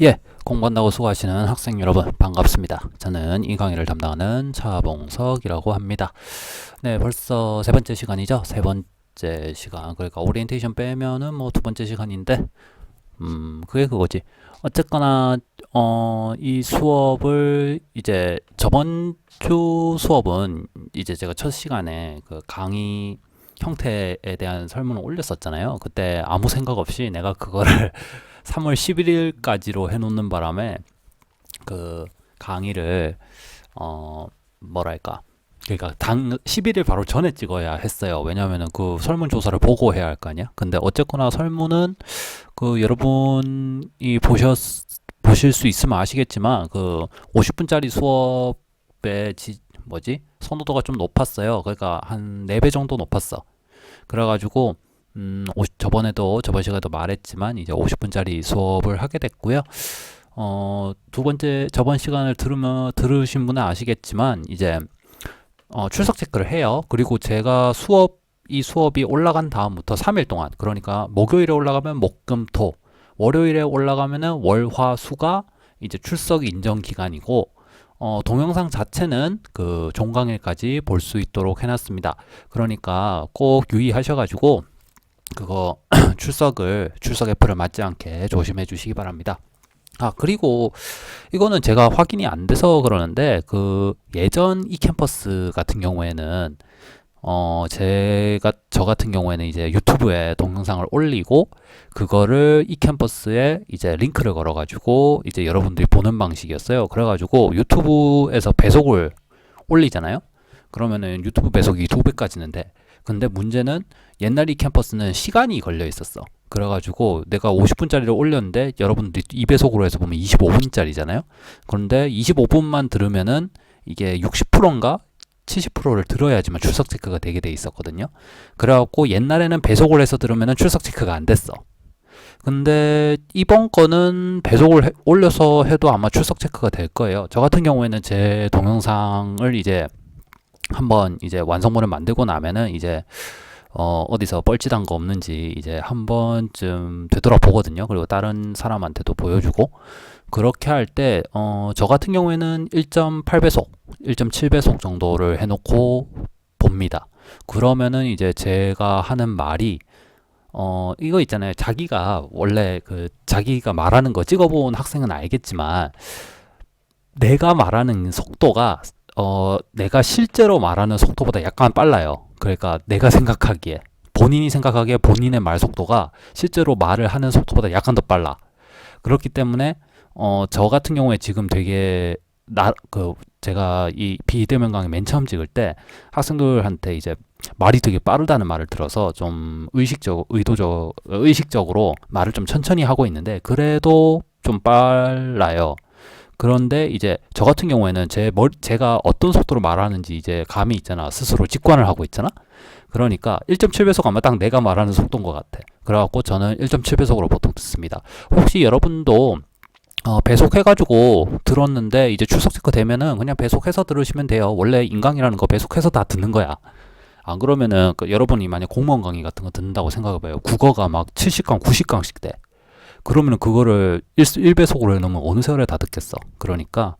예, 공부한다고 수고하시는 학생 여러분 반갑습니다. 저는 이 강의를 담당하는 차봉석이라고 합니다. 네, 벌써 세 번째 시간이죠. 세 번째 시간. 그러니까 오리엔테이션 빼면은 뭐 두 번째 시간인데, 그게 그거지. 어쨌거나 이 수업을 이제 저번 주 수업은 이제 제가 첫 시간에 그 강의 형태에 대한 설문을 올렸었잖아요. 그때 아무 생각 없이 내가 그거를 3월 11일까지로 해놓는 바람에 그 강의를 뭐랄까, 그러니까 당 11일 바로 전에 찍어야 했어요. 왜냐하면은 그 설문조사를 보고 해야 할 거 아니야. 근데 어쨌거나 설문은 그 여러분이 보실 수 있으면 아시겠지만 그 50분짜리 수업의 뭐지, 선호도가 좀 높았어요. 그러니까 한 4배 정도 높았어. 그래가지고 저번에도 저번 시간에도 말했지만 이제 50분짜리 수업을 하게 됐고요. 두 번째 저번 시간을 들으신 분은 아시겠지만 이제 출석 체크를 해요. 그리고 제가 이 수업이 올라간 다음부터 3일 동안, 그러니까 목요일에 올라가면 목금토, 월요일에 올라가면은 월화수가 이제 출석 인정 기간이고, 동영상 자체는 그 종강일까지 볼 수 있도록 해놨습니다. 그러니까 꼭 유의하셔가지고 그거 출석 애플을 맞지 않게 조심해 주시기 바랍니다. 아, 그리고 이거는 제가 확인이 안 돼서 그러는데 그 예전 이캠퍼스 같은 경우에는 저 같은 경우에는 이제 유튜브에 동영상을 올리고 그거를 이캠퍼스에 이제 링크를 걸어가지고 이제 여러분들이 보는 방식이었어요. 그래가지고 유튜브에서 배속을 올리잖아요. 그러면은 유튜브 배속이 2배까지는 돼. 근데 문제는 옛날 이캠퍼스는 시간이 걸려 있었어. 그래가지고 내가 50분짜리를 올렸는데 여러분들이 2배속으로 해서 보면 25분짜리잖아요. 그런데 25분만 들으면은 이게 60%인가 70%를 들어야지만 출석 체크가 되게 돼 있었거든요. 그래갖고 옛날에는 배속을 해서 들으면은 출석 체크가 안 됐어. 근데 이번 거는 배속을 올려서 해도 아마 출석 체크가 될 거예요. 저 같은 경우에는 제 동영상을 이제 한번 이제 완성본을 만들고 나면은 이제 어디서 뻘짓한 거 없는지 이제 한 번쯤 되돌아보거든요. 그리고 다른 사람한테도 보여주고, 그렇게 할 때, 저 같은 경우에는 1.8배속, 1.7배속 정도를 해놓고 봅니다. 그러면은 이제 제가 하는 말이, 이거 있잖아요. 자기가 말하는 거 찍어본 학생은 알겠지만, 내가 말하는 속도가, 내가 실제로 말하는 속도보다 약간 빨라요. 그러니까 본인이 생각하기에 본인의 말 속도가 실제로 말을 하는 속도보다 약간 더 빨라. 그렇기 때문에 저 같은 경우에 지금 되게 제가 이 비대면 강의 맨 처음 찍을 때 학생들한테 이제 말이 되게 빠르다는 말을 들어서 좀 의식적으로 말을 좀 천천히 하고 있는데 그래도 좀 빨라요. 그런데 이제 저 같은 경우에는 제가 어떤 속도로 말하는지 이제 감이 있잖아. 스스로 직관을 하고 있잖아. 그러니까 1.7배속 아마 딱 내가 말하는 속도인 것 같아. 그래갖고 저는 1.7배속으로 보통 듣습니다. 혹시 여러분도 배속해가지고 들었는데 이제 출석 체크 되면은 그냥 배속해서 들으시면 돼요. 원래 인강이라는 거 배속해서 다 듣는 거야. 안 그러면은 여러분이 만약 공무원 강의 같은 거 듣는다고 생각해봐요. 국어가 막 70강, 90강씩 돼. 그러면 그거를 1배속으로 해놓으면 어느 세월에 다 듣겠어. 그러니까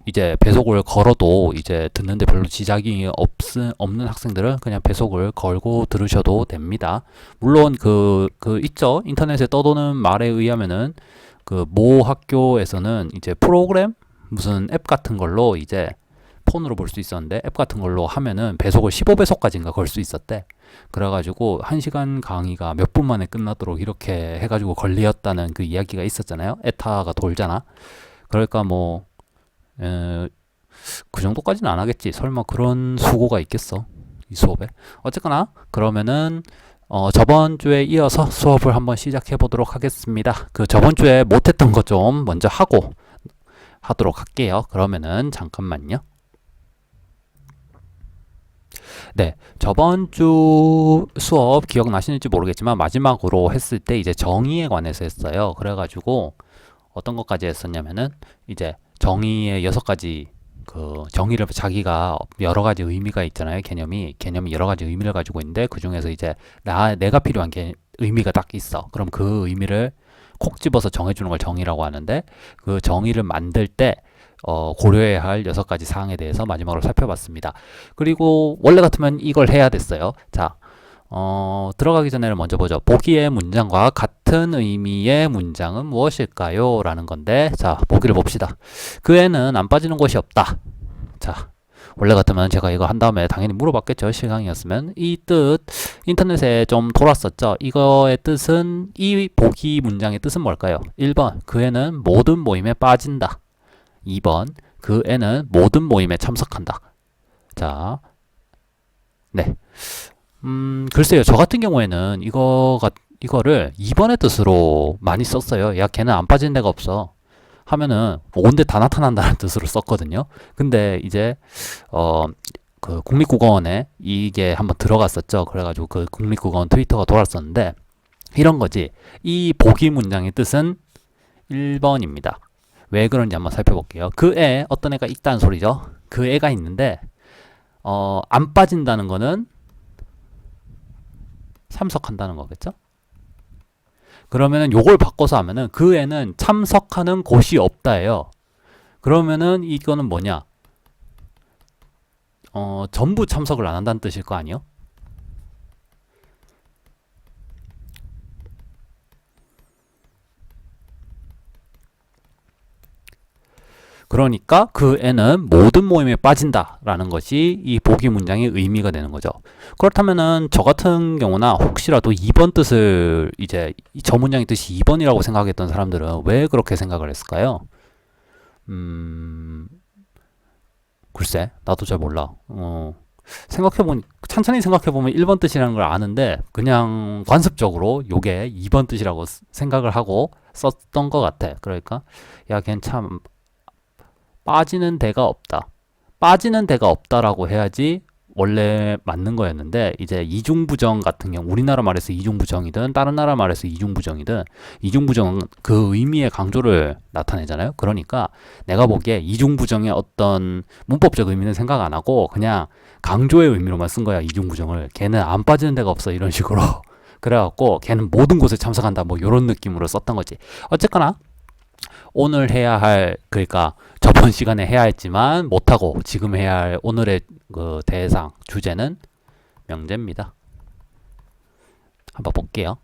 이제 배속을 걸어도 이제 듣는데 별로 지장이 없는 학생들은 그냥 배속을 걸고 들으셔도 됩니다. 물론 있죠. 인터넷에 떠도는 말에 의하면은 모 학교에서는 이제 프로그램 무슨 앱 같은 걸로 이제 폰으로 볼 수 있었는데 앱 같은 걸로 하면은 배속을 15배속까지인가 걸 수 있었대. 그래가지고 1시간 강의가 몇 분 만에 끝나도록 이렇게 해가지고 걸리었다는 그 이야기가 있었잖아요. 에타가 돌잖아. 그러니까 뭐 그 정도까지는 안 하겠지. 설마 그런 수고가 있겠어 이 수업에. 어쨌거나 그러면은 저번 주에 이어서 수업을 한번 시작해 보도록 하겠습니다. 그 저번 주에 못했던 거 좀 먼저 하도록 할게요. 그러면은 잠깐만요. 네, 저번 주 수업 기억나시는지 모르겠지만 마지막으로 했을 때 이제 정의에 관해서 했어요. 그래가지고 어떤 것까지 했었냐면은 이제 정의의 6가지, 정의를 자기가 여러 가지 의미가 있잖아요. 개념이 여러 가지 의미를 가지고 있는데 그 중에서 이제 내가 필요한 의미가 딱 있어. 그럼 그 의미를 콕 집어서 정해주는 걸 정의라고 하는데, 그 정의를 만들 때 고려해야 할 6가지 사항에 대해서 마지막으로 살펴봤습니다. 그리고 원래 같으면 이걸 해야 됐어요. 자, 들어가기 전에는 먼저 보죠. 보기의 문장과 같은 의미의 문장은 무엇일까요? 라는 건데, 자, 보기를 봅시다. 그 애는 안 빠지는 곳이 없다. 자, 원래 같으면 제가 이거 한 다음에 당연히 물어봤겠죠. 실강이었으면. 이 뜻, 인터넷에 좀 돌았었죠. 이거의 뜻은, 이 보기 문장의 뜻은 뭘까요? 1번, 그 애는 모든 모임에 빠진다. 2번, 그 애는 모든 모임에 참석한다. 자, 네. 글쎄요. 저 같은 경우에는 이거를 2번의 뜻으로 많이 썼어요. 야, 걔는 안 빠진 데가 없어. 하면은 온데 다 나타난다는 뜻으로 썼거든요. 근데 이제 그 국립국어원에 이게 한번 들어갔었죠. 그래가지고 그 국립국어원 트위터가 돌았었는데, 이런 거지. 이 보기 문장의 뜻은 1번입니다. 왜 그런지 한번 살펴볼게요. 그 애, 어떤 애가 있다는 소리죠. 그 애가 있는데 안 빠진다는 거는 참석한다는 거겠죠? 그러면은 요걸 바꿔서 하면은 그 애는 참석하는 곳이 없다예요. 그러면은 이거는 뭐냐? 전부 참석을 안 한다는 뜻일 거 아니에요? 그러니까 그 애는 모든 모임에 빠진다라는 것이 이 보기 문장의 의미가 되는 거죠. 그렇다면은 저 같은 경우나 혹시라도 2번 뜻을 이제 저 문장의 뜻이 2번이라고 생각했던 사람들은 왜 그렇게 생각을 했을까요? 글쎄, 나도 잘 몰라. 천천히 생각해보면 1번 뜻이라는 걸 아는데 그냥 관습적으로 요게 2번 뜻이라고 생각을 하고 썼던 것 같아. 그러니까 야, 걔는 참 빠지는 데가 없다. 빠지는 데가 없다라고 해야지 원래 맞는 거였는데, 이제 이중부정 같은 경우, 우리나라 말에서 이중부정이든 다른 나라 말에서 이중부정이든, 이중부정은 그 의미의 강조를 나타내잖아요. 그러니까 내가 보기에 이중부정의 어떤 문법적 의미는 생각 안 하고 그냥 강조의 의미로만 쓴 거야. 이중부정을. 걔는 안 빠지는 데가 없어, 이런 식으로. 그래갖고 걔는 모든 곳에 참석한다, 뭐 이런 느낌으로 썼던 거지. 어쨌거나 오늘 해야 할, 그러니까 저번 시간에 해야 했지만 못하고 지금 해야 할 오늘의 그 대상 주제는 명제입니다. 한번 볼게요.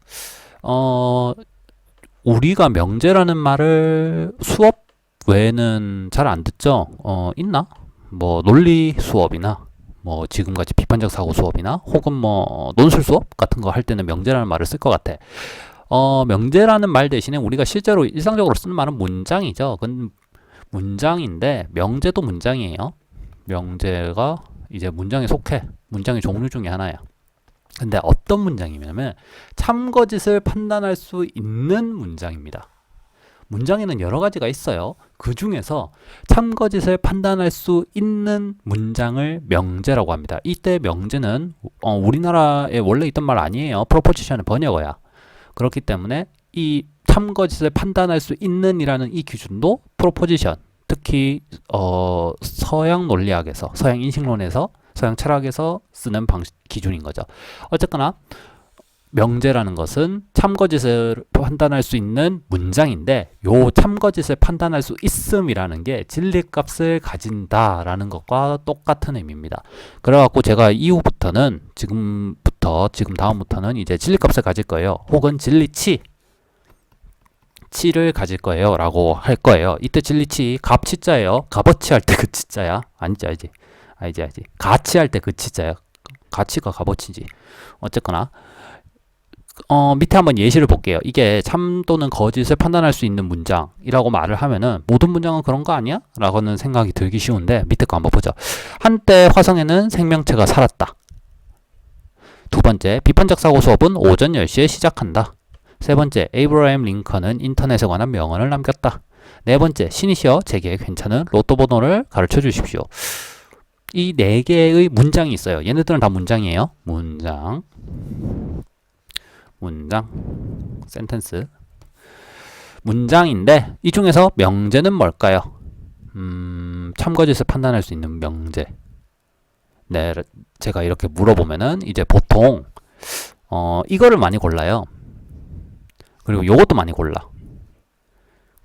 우리가 명제라는 말을 수업 외에는 잘 안 듣죠. 있나? 뭐 논리 수업이나 뭐 지금같이 비판적 사고 수업이나 혹은 뭐 논술 수업 같은 거 할 때는 명제라는 말을 쓸 것 같아. 명제라는 말 대신에 우리가 실제로 일상적으로 쓰는 말은 문장이죠. 그건 문장인데 명제도 문장이에요. 명제가 이제 문장에 속해. 문장의 종류 중에 하나야. 근데 어떤 문장이냐면 참거짓을 판단할 수 있는 문장입니다. 문장에는 여러 가지가 있어요. 그 중에서 참거짓을 판단할 수 있는 문장을 명제라고 합니다. 이때 명제는 우리나라에 원래 있던 말 아니에요. 프로포지션의 번역어야. 그렇기 때문에 이 참거짓을 판단할 수 있는 이라는 이 기준도 프로포지션, 특히 서양 논리학에서, 서양 인식론에서, 서양 철학에서 쓰는 기준인 거죠. 어쨌거나 명제라는 것은 참거짓을 판단할 수 있는 문장인데, 요 참거짓을 판단할 수 있음이라는 게 진리값을 가진다라는 것과 똑같은 의미입니다. 그래갖고 제가 이후부터는 지금 다음부터는 이제 진리값을 가질 거예요. 혹은 진리치를 가질 거예요. 라고 할 거예요. 이때 진리치, 값치자예요. 값어치 할 때 그 치자야. 알지. 가치 할 때 그 치자야. 가치가 값어치지. 어쨌거나 밑에 한번 예시를 볼게요. 이게 참 또는 거짓을 판단할 수 있는 문장이라고 말을 하면은 모든 문장은 그런 거 아니야? 라고는 생각이 들기 쉬운데, 밑에 거 한번 보죠. 한때 화성에는 생명체가 살았다. 두 번째, 비판적 사고 수업은 오전 10시에 시작한다. 세 번째, 에이브러햄 링컨은 인터넷에 관한 명언을 남겼다. 네 번째, 신이시여 제게 괜찮은 로또 번호를 가르쳐 주십시오. 이 네 개의 문장이 있어요. 얘네들은 다 문장이에요. 문장, 센텐스. 문장인데 이 중에서 명제는 뭘까요? 참거짓을 판단할 수 있는 명제. 네, 제가 이렇게 물어보면은 이제 보통 이거를 많이 골라요. 그리고 요것도 많이 골라.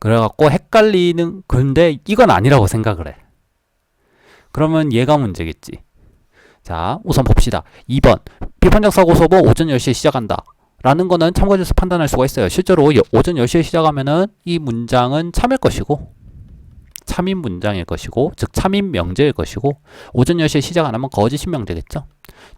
그래갖고 헷갈리는, 근데 이건 아니라고 생각을 해. 그러면 얘가 문제겠지. 자, 우선 봅시다. 2번. 비판적 사고 수업은 오전 10시에 시작한다. 라는 거는 참고지에서 판단할 수가 있어요. 실제로 오전 10시에 시작하면은 이 문장은 참일 것이고, 참인 문장일 것이고, 즉 참인 명제일 것이고, 오전 10시에 시작 안 하면 거짓인 명제겠죠.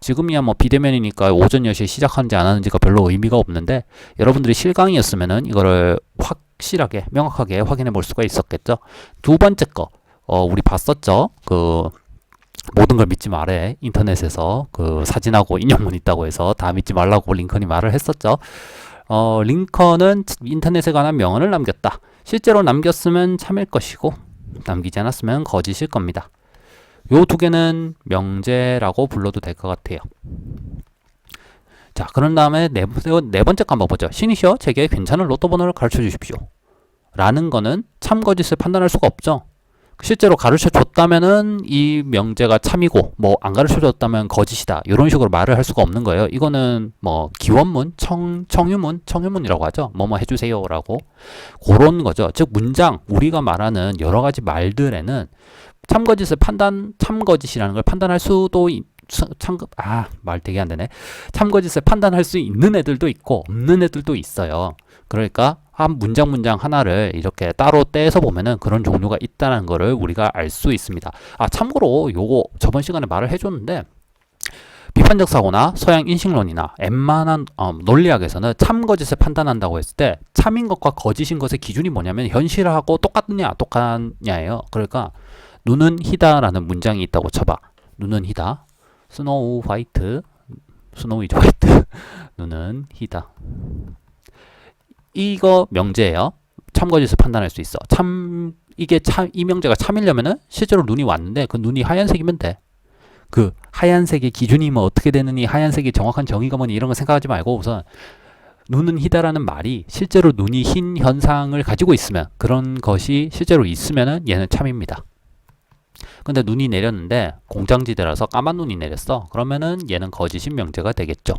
지금이야 뭐 비대면이니까 오전 10시에 시작하는지 안 하는지가 별로 의미가 없는데, 여러분들이 실강이었으면은 이거를 확실하게 명확하게 확인해 볼 수가 있었겠죠. 두 번째 거 우리 봤었죠. 그 모든 걸 믿지 말래. 인터넷에서 그 사진하고 인용문 있다고 해서 다 믿지 말라고 링컨이 말을 했었죠. 링컨은 인터넷에 관한 명언을 남겼다. 실제로 남겼으면 참일 것이고, 남기지 않았으면 거짓일 겁니다. 요 두 개는 명제라고 불러도 될 것 같아요. 자, 그런 다음에 네 번째 거 한번 보죠. 신이시여 제게 괜찮은 로또 번호를 가르쳐 주십시오. 라는 거는 참거짓을 판단할 수가 없죠. 실제로 가르쳐 줬다면은 이 명제가 참이고, 뭐 안 가르쳐 줬다면 거짓이다. 이런 식으로 말을 할 수가 없는 거예요. 이거는 뭐 기원문, 청유문이라고 하죠. 뭐뭐 해주세요라고. 그런 거죠. 즉 문장, 우리가 말하는 여러 가지 말들에는 참거짓이라는 걸 판단할 수도 말 되게 안 되네. 참거짓을 판단할 수 있는 애들도 있고 없는 애들도 있어요. 그러니까 한 문장 하나를 이렇게 따로 떼서 보면은 그런 종류가 있다는 거를 우리가 알 수 있습니다. 참고로 요거 저번 시간에 말을 해줬는데, 비판적 사고나 서양 인식론이나 웬만한 논리학에서는 참거짓을 판단한다고 했을 때 참인 것과 거짓인 것의 기준이 뭐냐면 현실하고 똑같냐예요. 그러니까 눈은 희다라는 문장이 있다고 쳐봐. 눈은 희다. 스노우 이즈 화이트. 눈은 희다. 이거 명제예요. 참거짓을 판단할 수 있어. 이 명제가 참이려면은 실제로 눈이 왔는데 그 눈이 하얀색이면 돼. 그 하얀색의 기준이 뭐 어떻게 되느니, 하얀색이 정확한 정의가 뭐니 이런 거 생각하지 말고 우선 눈은 희다라는 말이 실제로 눈이 흰 현상을 가지고 있으면, 그런 것이 실제로 있으면은 얘는 참입니다. 근데 눈이 내렸는데 공장지대라서 까만 눈이 내렸어. 그러면은 얘는 거짓인 명제가 되겠죠.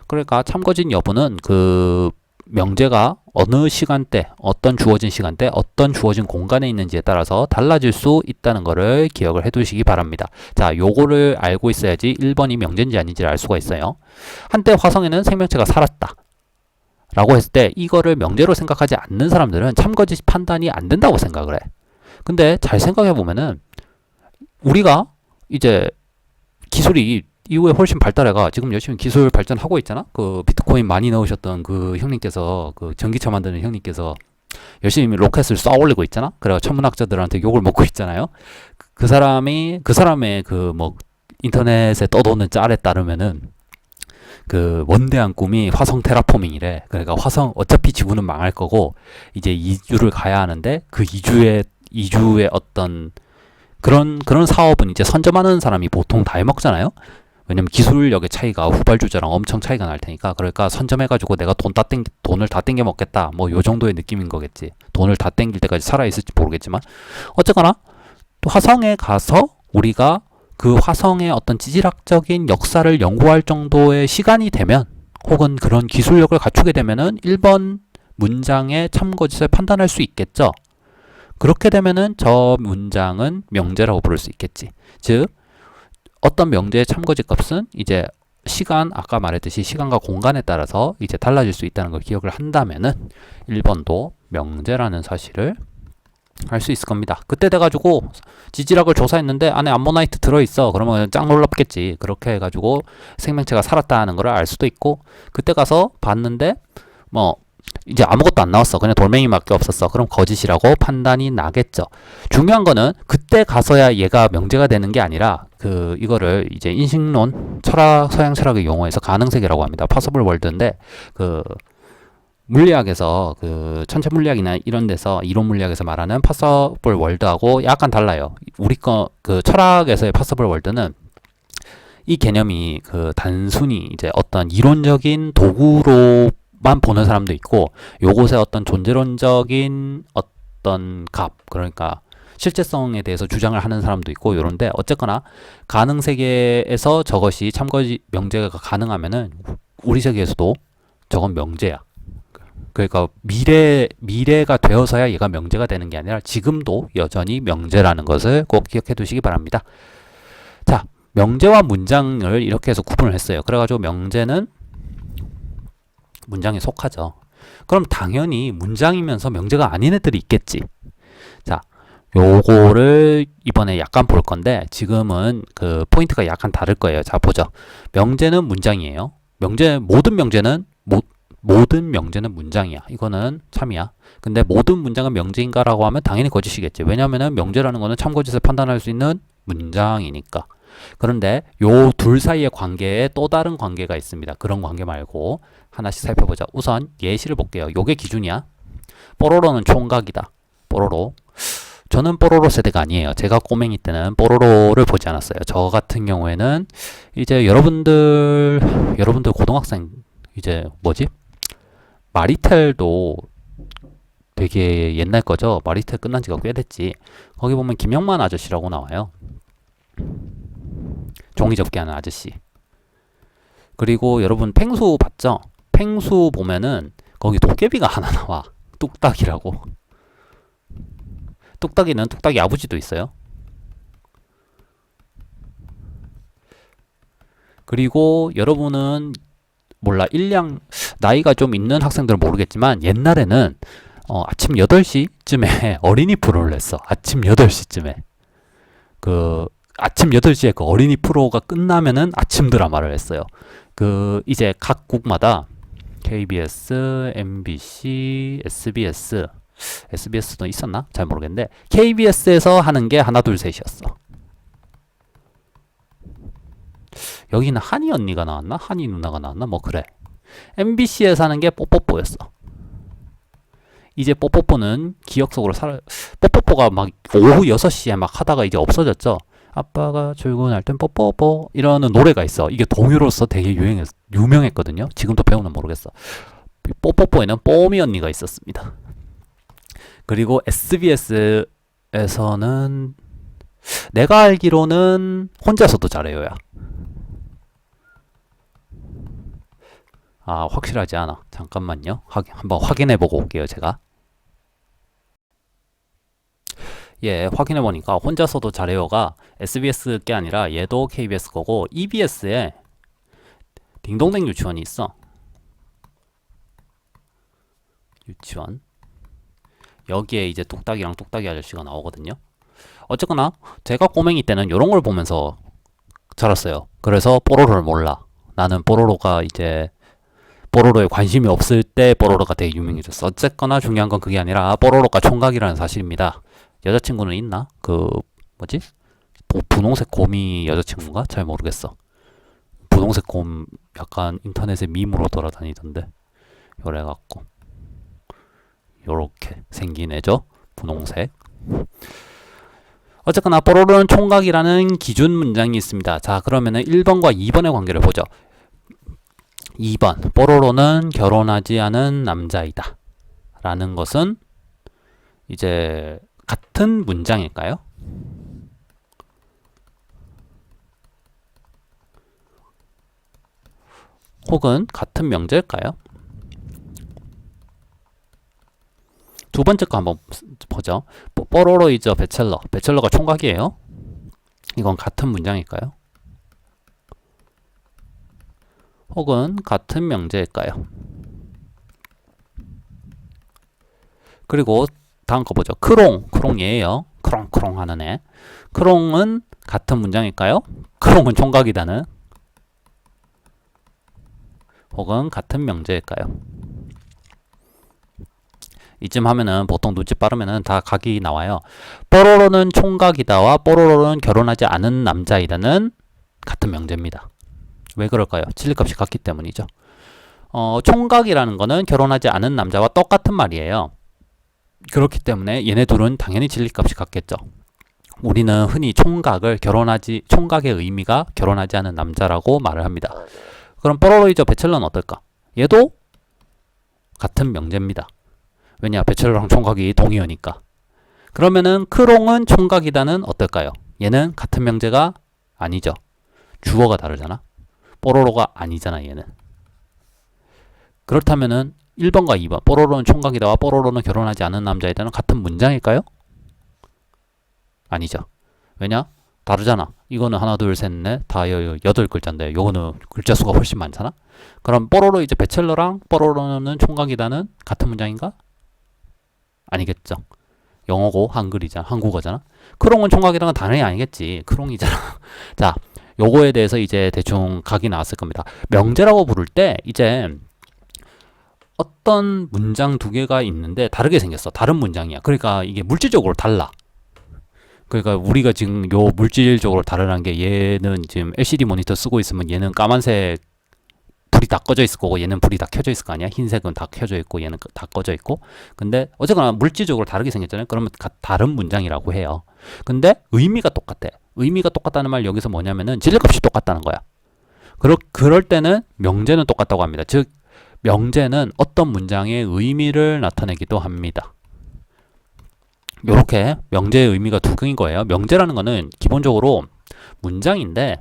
그러니까 참거짓 여부는 그 명제가 어느 시간대, 어떤 주어진 시간대, 어떤 주어진 공간에 있는지에 따라서 달라질 수 있다는 것을 기억을 해 두시기 바랍니다. 자, 요거를 알고 있어야지 1번이 명제인지 아닌지를 알 수가 있어요. 한때 화성에는 생명체가 살았다 라고 했을 때 이거를 명제로 생각하지 않는 사람들은 참거짓 판단이 안 된다고 생각을 해. 근데 잘 생각해 보면은 우리가 이제 기술이 이후에 훨씬 발달해가 지금 열심히 기술 발전하고 있잖아. 그 비트코인 많이 넣으셨던 그 형님께서, 그 전기차 만드는 형님께서 열심히 로켓을 쏴 올리고 있잖아. 그래가 천문학자들한테 욕을 먹고 있잖아요. 그 사람의 그 뭐 인터넷에 떠도는 짤에 따르면은 그 원대한 꿈이 화성 테라포밍이래. 그러니까 화성 어차피 지구는 망할 거고 이제 이주를 가야 하는데 그 이주의 어떤 그런 사업은 이제 선점하는 사람이 보통 다 해먹잖아요. 왜냐면 기술력의 차이가 후발주자랑 엄청 차이가 날 테니까. 그러니까 선점해가지고 내가 돈을 다 땡겨 먹겠다. 뭐 요 정도의 느낌인 거겠지. 돈을 다 땡길 때까지 살아있을지 모르겠지만. 어쨌거나 또 화성에 가서 우리가 그 화성의 어떤 지질학적인 역사를 연구할 정도의 시간이 되면, 혹은 그런 기술력을 갖추게 되면은 1번 문장의 참거짓을 판단할 수 있겠죠. 그렇게 되면은 저 문장은 명제라고 부를 수 있겠지. 즉 어떤 명제의 참거짓 값은 이제 아까 말했듯이 시간과 공간에 따라서 이제 달라질 수 있다는 걸 기억을 한다면은 1번도 명제라는 사실을 알 수 있을 겁니다. 그때 돼가지고 지질학을 조사했는데 안에 암모나이트 들어있어. 그러면 짱 놀랍겠지. 그렇게 해가지고 생명체가 살았다는 걸 알 수도 있고, 그때 가서 봤는데 뭐 이제 아무것도 안 나왔어. 그냥 돌멩이밖에 없었어. 그럼 거짓이라고 판단이 나겠죠. 중요한 거는 그때 가서야 얘가 명제가 되는 게 아니라 이거를 이제 인식론, 서양 철학의 용어에서 가능세계라고 합니다. possible world인데 그 물리학에서 그 천체 물리학이나 이런 데서 이론 물리학에서 말하는 possible world하고 약간 달라요. 우리 그 철학에서의 possible world는 이 개념이 그 단순히 이제 어떤 이론적인 도구로만 보는 사람도 있고, 요것의 어떤 존재론적인 어떤 그러니까 실제성에 대해서 주장을 하는 사람도 있고 요런데, 어쨌거나 가능 세계에서 저것이 참거짓 명제가 가능하면은 우리 세계에서도 저건 명제야. 그러니까 미래가 되어서야 얘가 명제가 되는 게 아니라 지금도 여전히 명제라는 것을 꼭 기억해 두시기 바랍니다. 자, 명제와 문장을 이렇게 해서 구분을 했어요. 그래가지고 명제는 문장에 속하죠. 그럼 당연히 문장이면서 명제가 아닌 애들이 있겠지. 자, 요거를 이번에 약간 볼 건데 지금은 그 포인트가 약간 다를 거예요. 자, 보죠. 명제는 문장이에요. 모든 명제는 문장이야. 이거는 참이야. 근데 모든 문장은 명제인가라고 하면 당연히 거짓이겠지. 왜냐하면 명제라는 거는 참거짓을 판단할 수 있는 문장이니까. 그런데 요 둘 사이의 관계에 또 다른 관계가 있습니다. 그런 관계 말고 하나씩 살펴보자. 우선 예시를 볼게요. 요게 기준이야. 뽀로로는 총각이다. 뽀로로. 저는 뽀로로 세대가 아니에요. 제가 꼬맹이 때는 뽀로로를 보지 않았어요. 저 같은 경우에는 이제 여러분들 고등학생 이제 뭐지? 마리텔도 되게 옛날 거죠. 마리텔 끝난 지가 꽤 됐지. 거기 보면 김영만 아저씨라고 나와요. 종이 접기 하는 아저씨. 그리고 여러분 펭수 봤죠? 펭수 보면은 거기 도깨비가 하나 나와. 뚝딱이라고. 뚝딱이는 뚝딱이 아버지도 있어요. 그리고 여러분은 몰라 나이가 좀 있는 학생들은 모르겠지만 옛날에는 아침 8시쯤에 어린이 프로를 했어. 아침 8시쯤에 그 아침 8시에 그 어린이 프로가 끝나면은 아침 드라마를 했어요. 그 이제 각국마다 KBS, MBC, SBS도 있었나? 잘 모르겠는데 KBS에서 하는 게 하나 둘 셋이었어. 여기는 한이 언니가 나왔나? 한이 누나가 나왔나? 뭐 그래. MBC에서 하는 게 뽀뽀뽀였어. 이제 뽀뽀뽀는 기억 속으로 뽀뽀뽀가 막 오후 6시에 막 하다가 이제 없어졌죠. 아빠가 출근할 땐 뽀뽀뽀 이러는 노래가 있어. 이게 동요로서 되게 유명했거든요. 지금도 배우는 모르겠어. 뽀뽀뽀에는 뽀미 언니가 있었습니다. 그리고 SBS에서는 내가 알기로는 혼자서도 잘해요야. 아, 확실하지 않아. 잠깐만요. 한번 확인해보고 올게요, 제가. 예, 확인해보니까 혼자서도 잘해요가 SBS 게 아니라 얘도 KBS 거고 EBS에 딩동댕 유치원이 있어. 유치원. 여기에 이제 뚝딱이랑 뚝딱이 아저씨가 나오거든요. 어쨌거나 제가 꼬맹이 때는 이런 걸 보면서 자랐어요. 그래서 뽀로로를 몰라. 나는 뽀로로가 이제 뽀로로에 관심이 없을 때 뽀로로가 되게 유명해졌어. 어쨌거나 중요한 건 그게 아니라 뽀로로가 총각이라는 사실입니다. 여자친구는 있나? 그 뭐지? 분홍색 곰이 여자친구인가? 잘 모르겠어. 분홍색 곰 약간 인터넷에 밈으로 돌아다니던데 요래갖고 요렇게 생긴 애죠. 분홍색. 어쨌거나 뽀로로는 총각이라는 기준 문장이 있습니다. 자, 그러면은 1번과 2번의 관계를 보죠. 2번 뽀로로는 결혼하지 않은 남자이다 라는 것은 이제 같은 문장일까요? 혹은 같은 명제일까요? 두 번째 거 한번 보죠. 뽀로로 이즈 배첼러. 배첼러가 총각이에요. 이건 같은 문장일까요? 혹은 같은 명제일까요? 그리고 다음 거 보죠. 크롱 얘예요. 크롱 하는 애. 크롱은 같은 문장일까요? 크롱은 총각이다는. 혹은 같은 명제일까요? 이쯤 하면은 보통 눈치 빠르면은 다 각이 나와요. 뽀로로는 총각이다와 뽀로로는 결혼하지 않은 남자이다는 같은 명제입니다. 왜 그럴까요? 진리값이 같기 때문이죠. 총각이라는 거는 결혼하지 않은 남자와 똑같은 말이에요. 그렇기 때문에 얘네 둘은 당연히 진리값이 같겠죠. 우리는 흔히 총각의 의미가 결혼하지 않은 남자라고 말을 합니다. 그럼 뽀로로이저 배첼러는 어떨까? 얘도 같은 명제입니다. 왜냐? 배첼러랑 총각이 동의어니까. 그러면은 크롱은 총각이다는 어떨까요? 얘는 같은 명제가 아니죠. 주어가 다르잖아. 뽀로로가 아니잖아, 얘는. 그렇다면은 1번과 2번 뽀로로는 총각이다와 뽀로로는 결혼하지 않은 남자이다는 같은 문장일까요? 아니죠. 왜냐? 다르잖아. 이거는 하나 둘 셋 넷 다 8글자인데 요거는 글자 수가 훨씬 많잖아. 그럼 뽀로로 이제 배첼러랑 뽀로로는 총각이다는 같은 문장인가? 아니겠죠. 영어고 한글이잖아. 한국어잖아. 크롱은 총각이라는 건 당연히 아니겠지. 크롱이잖아. 자, 요거에 대해서 이제 대충 각이 나왔을 겁니다. 명제라고 부를 때 이제 어떤 문장 두 개가 있는데 다르게 생겼어. 다른 문장이야. 그러니까 이게 물질적으로 달라. 그러니까 우리가 지금 요 물질적으로 다르다는 게 얘는 지금 LCD 모니터 쓰고 있으면 얘는 까만색 불이 다 꺼져 있을 거고 얘는 불이 다 켜져 있을 거 아니야. 흰색은 다 켜져 있고 얘는 다 꺼져 있고. 근데 어쨌거나 물질적으로 다르게 생겼잖아요. 그러면 다른 문장이라고 해요. 근데 의미가 똑같아. 의미가 똑같다는 말 여기서 뭐냐면은 진리값이 똑같다는 거야. 그럴 때는 명제는 똑같다고 합니다. 즉 명제는 어떤 문장의 의미를 나타내기도 합니다. 요렇게 명제의 의미가 두 개인 거예요. 명제라는 거는 기본적으로 문장인데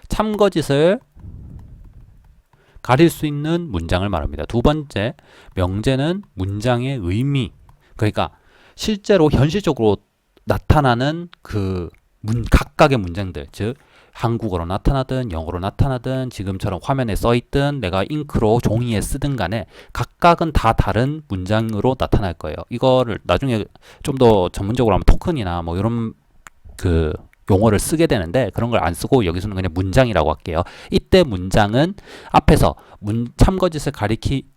참거짓을 가릴 수 있는 문장을 말합니다. 두 번째, 명제는 문장의 의미, 그러니까 실제로 현실적으로 나타나는 그 각각의 문장들, 즉 한국어로 나타나든 영어로 나타나든 지금처럼 화면에 써있든 내가 잉크로 종이에 쓰든 간에 각각은 다 다른 문장으로 나타날 거예요. 이거를 나중에 좀 더 전문적으로 하면 토큰이나 뭐 이런 그 용어를 쓰게 되는데 그런 걸 안 쓰고 여기서는 그냥 문장이라고 할게요. 이때 문장은 앞에서 참거짓을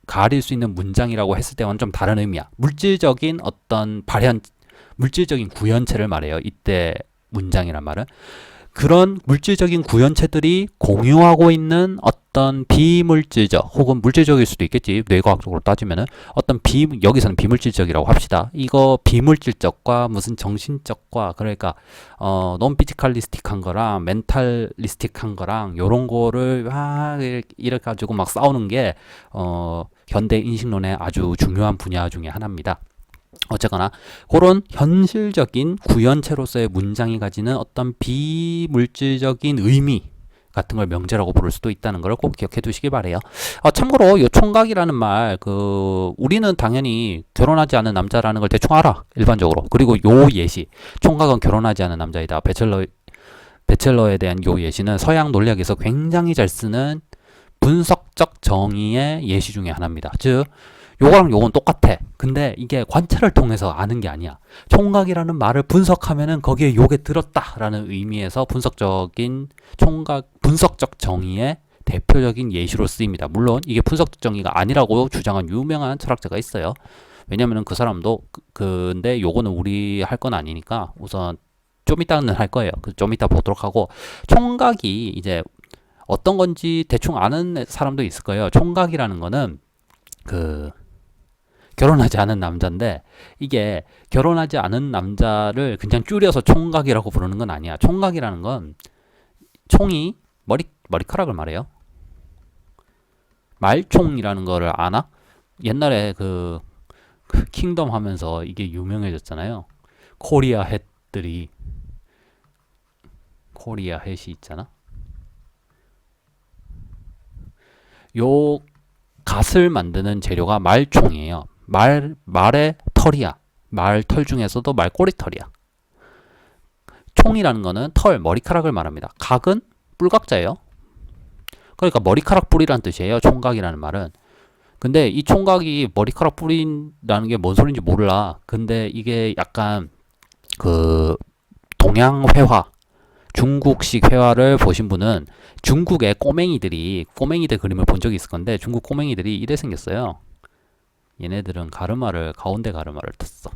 가릴 수 있는 문장이라고 했을 때와는 좀 다른 의미야. 물질적인 어떤 물질적인 구현체를 말해요. 이때 문장이란 말은. 그런 물질적인 구현체들이 공유하고 있는 어떤 비물질적 혹은 물질적일 수도 있겠지. 뇌과학적으로 따지면은 어떤 여기서는 비물질적이라고 합시다. 이거 비물질적과 무슨 정신적과 그러니까 논피지칼리스틱한 거랑 멘탈리스틱한 거랑 요런 거를 이렇게 가지고 막 싸우는 게 현대 인식론의 아주 중요한 분야 중에 하나입니다. 어쨌거나 그런 현실적인 구현체로서의 문장이 가지는 어떤 비물질적인 의미 같은 걸 명제라고 부를 수도 있다는 걸 꼭 기억해 두시기 바래요. 참고로 요 총각이라는 말 우리는 당연히 결혼하지 않은 남자라는 걸 대충 알아. 일반적으로. 그리고 요 예시 총각은 결혼하지 않은 남자이다. 배첼러에 대한 요 예시는 서양 논리학에서 굉장히 잘 쓰는 분석적 정의의 예시 중에 하나입니다. 즉 요거랑 요건 똑같아. 근데 이게 관찰을 통해서 아는 게 아니야. 총각이라는 말을 분석하면은 거기에 요게 들었다라는 의미에서 분석적 정의의 대표적인 예시로 쓰입니다. 물론 이게 분석적 정의가 아니라고 주장한 유명한 철학자가 있어요. 왜냐면은 그 사람도 근데 요거는 우리 할 건 아니니까 우선 좀 이따는 할 거예요. 좀 이따 보도록 하고 총각이 이제 어떤 건지 대충 아는 사람도 있을 거예요. 총각이라는 거는 결혼하지 않은 남자인데 이게 결혼하지 않은 남자를 그냥 줄여서 총각이라고 부르는 건 아니야. 총각이라는 건 총이 머리카락을 말해요. 말총이라는 거를 아나? 옛날에 그 킹덤 하면서 이게 유명해졌잖아요. 코리아 햇이 있잖아. 요 갓을 만드는 재료가 말총이에요. 말의 털이야. 말 털 중에서도 말꼬리 털이야. 총이라는 거는 머리카락을 말합니다. 각은 뿔각자예요. 그러니까 머리카락 뿌리라는 뜻이에요. 총각이라는 말은. 근데 이 총각이 머리카락 뿌리라는 게 뭔 소린지 몰라. 근데 이게 약간 동양 회화, 중국식 회화를 보신 분은 중국의 꼬맹이들 그림을 본 적이 있을 건데 중국 꼬맹이들이 이래 생겼어요. 얘네들은 가운데 가르마를 텄어.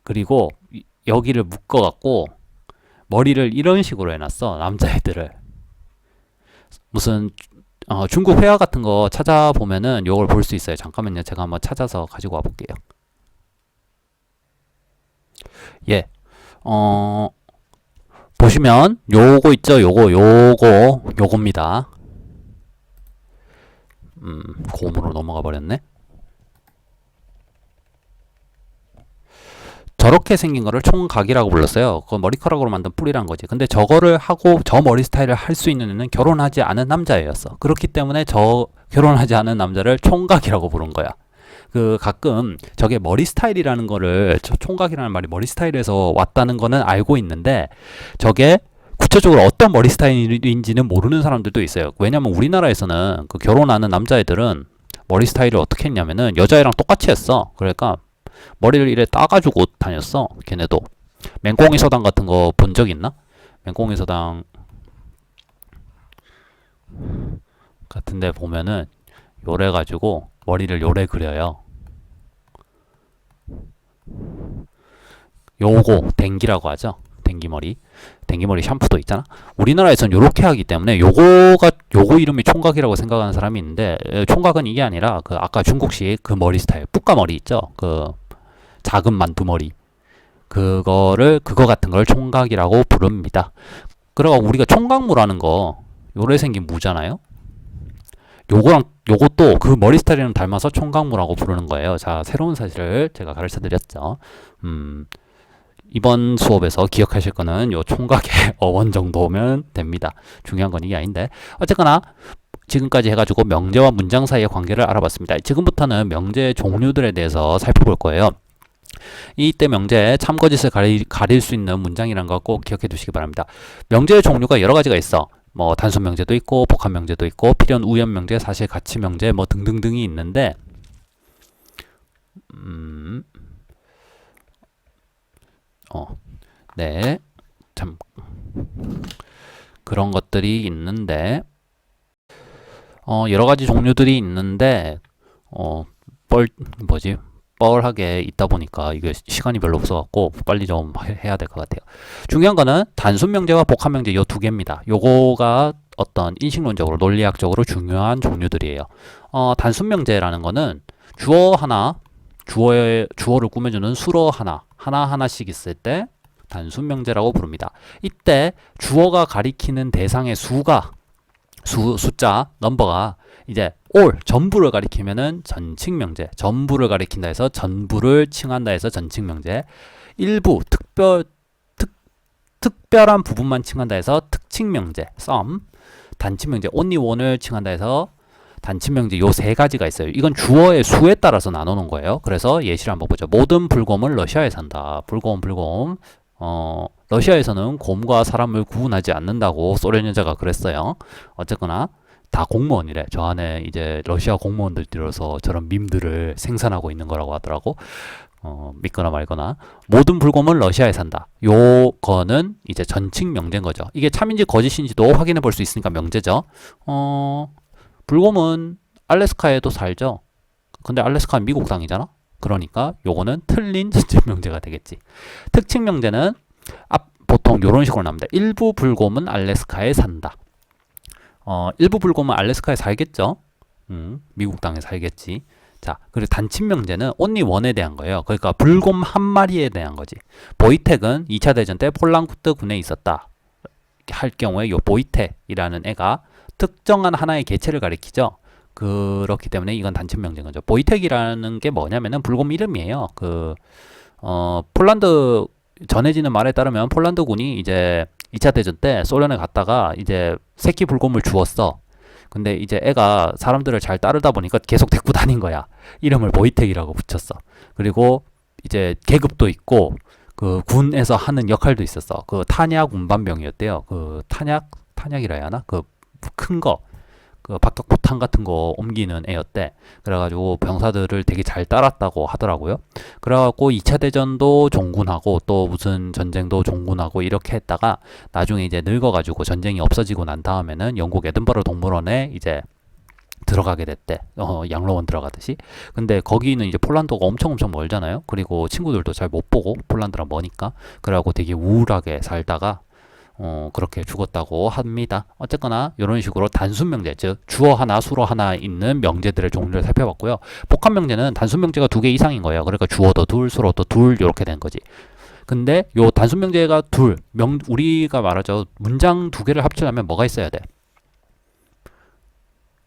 그리고 여기를 묶어갖고 머리를 이런 식으로 해놨어. 남자애들을. 무슨 중국 회화 같은 거 찾아보면은 요걸 볼 수 있어요. 잠깐만요. 제가 한번 찾아서 가지고 와볼게요. 예. 보시면 요거 있죠. 요겁니다. 고음으로 넘어가 버렸네. 저렇게 생긴 거를 총각이라고 불렀어요. 그 머리카락으로 만든 뿔이란 거지. 근데 저거를 하고 저 머리 스타일을 할 수 있는 애는 결혼하지 않은 남자애였어. 그렇기 때문에 저 결혼하지 않은 남자를 총각이라고 부른 거야. 그 가끔 저게 머리 스타일이라는 거를, 저 총각이라는 말이 머리 스타일에서 왔다는 거는 알고 있는데 저게 구체적으로 어떤 머리 스타일인지는 모르는 사람들도 있어요. 왜냐면 우리나라에서는 그 결혼하는 남자애들은 머리 스타일을 어떻게 했냐면은 여자애랑 똑같이 했어. 그러니까 머리를 이래 따가지고 다녔어. 걔네도. 맹꽁이 서당 같은 거 본 적 있나? 맹꽁이 서당 같은데 보면은 요래 가지고 머리를 요래 그려요. 요거 댕기라고 하죠. 댕기머리. 댕기머리 샴푸도 있잖아. 우리나라에선 요렇게 하기 때문에 요거 이름이 총각이라고 생각하는 사람이 있는데, 총각은 이게 아니라 그 아까 중국식 그 머리 스타일, 뿌까머리 있죠. 그 작은 만두머리. 그거 같은 걸 총각이라고 부릅니다. 그러고 우리가 총각무라는 거 요래 생긴 무잖아요. 요것도 그 머리 스타일이랑 닮아서 총각무라고 부르는 거예요. 자, 새로운 사실을 제가 가르쳐 드렸죠. 이번 수업에서 기억하실 거는 요 총각의 어원 정도면 됩니다. 중요한 건 이게 아닌데. 어쨌거나 지금까지 해가지고 명제와 문장 사이의 관계를 알아봤습니다. 지금부터는 명제의 종류들에 대해서 살펴볼 거예요. 이때 명제에 참거짓을 가릴 수 있는 문장이라는 거 꼭 기억해 두시기 바랍니다. 명제의 종류가 여러 가지가 있어. 뭐 단순 명제도 있고 복합 명제도 있고 필연 우연 명제, 사실 가치 명제 뭐 등등등이 있는데, 네, 참 그런 것들이 있는데, 여러 가지 종류들이 있는데, 뻘하게 있다 보니까 이게 시간이 별로 없어갖고 빨리 좀 해야 될 것 같아요. 중요한 거는 단순 명제와 복합 명제 요 두 개입니다. 요거가 어떤 인식론적으로 논리학적으로 중요한 종류들이에요. 단순 명제라는 거는 주어를 꾸며주는 수어 하나하나씩 있을 때 단순 명제라고 부릅니다. 이때 주어가 가리키는 대상의 숫자, 넘버가 이제 전부를 가리키면은 전칭명제, 전부를 가리킨다 해서 전부를 칭한다 해서 전칭명제, 일부, 특별한 부분만 칭한다 해서 특칭명제, 단칭명제, only one을 칭한다 해서 단칭명제. 요 세 가지가 있어요. 이건 주어의 수에 따라서 나누는 거예요. 그래서 예시를 한번 보죠. 모든 불곰은 러시아에 산다. 불곰. 러시아에서는 곰과 사람을 구분하지 않는다고 소련 여자가 그랬어요. 어쨌거나 다 공무원이래. 저 안에 이제 러시아 공무원들 들어서 저런 밈들을 생산하고 있는 거라고 하더라고. 믿거나 말거나. 모든 불곰은 러시아에 산다. 요거는 이제 전칭 명제인 거죠. 이게 참인지 거짓인지도 확인해 볼 수 있으니까 명제죠. 불곰은 알래스카에도 살죠. 근데 알래스카는 미국 땅이잖아. 그러니까 요거는 틀린 전칭 명제가 되겠지. 특칭 명제는 보통 요런 식으로 나옵니다. 일부 불곰은 알래스카에 산다. 일부 불곰은 알래스카에 살겠죠. 미국 땅에 살겠지. 자, 그리고 단칭 명제는 only one에 대한 거예요. 그러니까 불곰 한 마리에 대한 거지. 보이텍은 2차 대전 때 폴랑쿠트 군에 있었다 할 경우에 요 보이텍이라는 애가 특정한 하나의 개체를 가리키죠. 그렇기 때문에 이건 단칭 명제인 거죠. 보이텍이라는 게 뭐냐면은 불곰 이름이에요. 폴란드 전해지는 말에 따르면 폴란드군이 이제 2차 대전 때 소련에 갔다가 이제 새끼 불곰을 주웠어. 근데 이제 애가 사람들을 잘 따르다 보니까 계속 데리고 다닌 거야. 이름을 보이텍이라고 붙였어. 그리고 이제 계급도 있고 그 군에서 하는 역할도 있었어. 그 탄약 운반병이었대요. 그 탄약이라 해야 하나? 그 큰 거. 그 박격포탄 같은 거 옮기는 애였대. 그래가지고 병사들을 되게 잘 따랐다고 하더라고요. 그래갖고 2차 대전도 종군하고 또 무슨 전쟁도 종군하고 이렇게 했다가 나중에 이제 늙어가지고 전쟁이 없어지고 난 다음에는 영국 에든버러 동물원에 이제 들어가게 됐대. 양로원 들어가듯이. 근데 거기는 이제 폴란드가 엄청 멀잖아요. 그리고 친구들도 잘 못 보고 폴란드랑 머니까. 그래갖고 되게 우울하게 살다가 그렇게 죽었다고 합니다. 어쨌거나 이런 식으로 단순 명제, 즉 주어 하나, 수어 하나 있는 명제들의 종류를 살펴봤고요. 복합 명제는 단순 명제가 2개 이상인 거예요. 그러니까 주어도 둘, 수어도 둘 이렇게 된 거지. 근데 요 단순 명제가 우리가 말하죠. 문장 2개를 합치려면 뭐가 있어야 돼?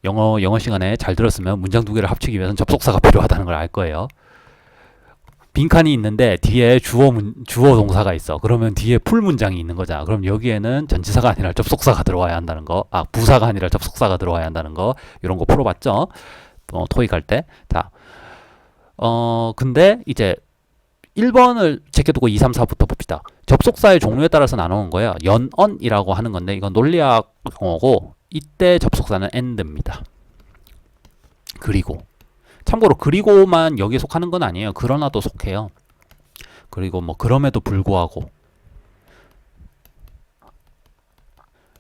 영어 시간에 잘 들었으면 문장 2개를 합치기 위해서는 접속사가 필요하다는 걸 알 거예요. 빈칸이 있는데 뒤에 주어 동사가 있어. 그러면 뒤에 풀 문장이 있는 거잖아. 그럼 여기에는 전치사가 아니라 접속사가 들어와야 한다는 거. 부사가 아니라 접속사가 들어와야 한다는 거. 이런 거 풀어봤죠? 토익 할 때. 자, 근데 이제 1번을 제껴두고 2, 3, 4부터 봅시다. 접속사의 종류에 따라서 나누는 거예요. 연언이라고 하는 건데 이건 논리학 용어고 이때 접속사는 and입니다. 그리고 참고로 그리고만 여기에 속하는 건 아니에요. 그러나도 속해요. 그리고 뭐 그럼에도 불구하고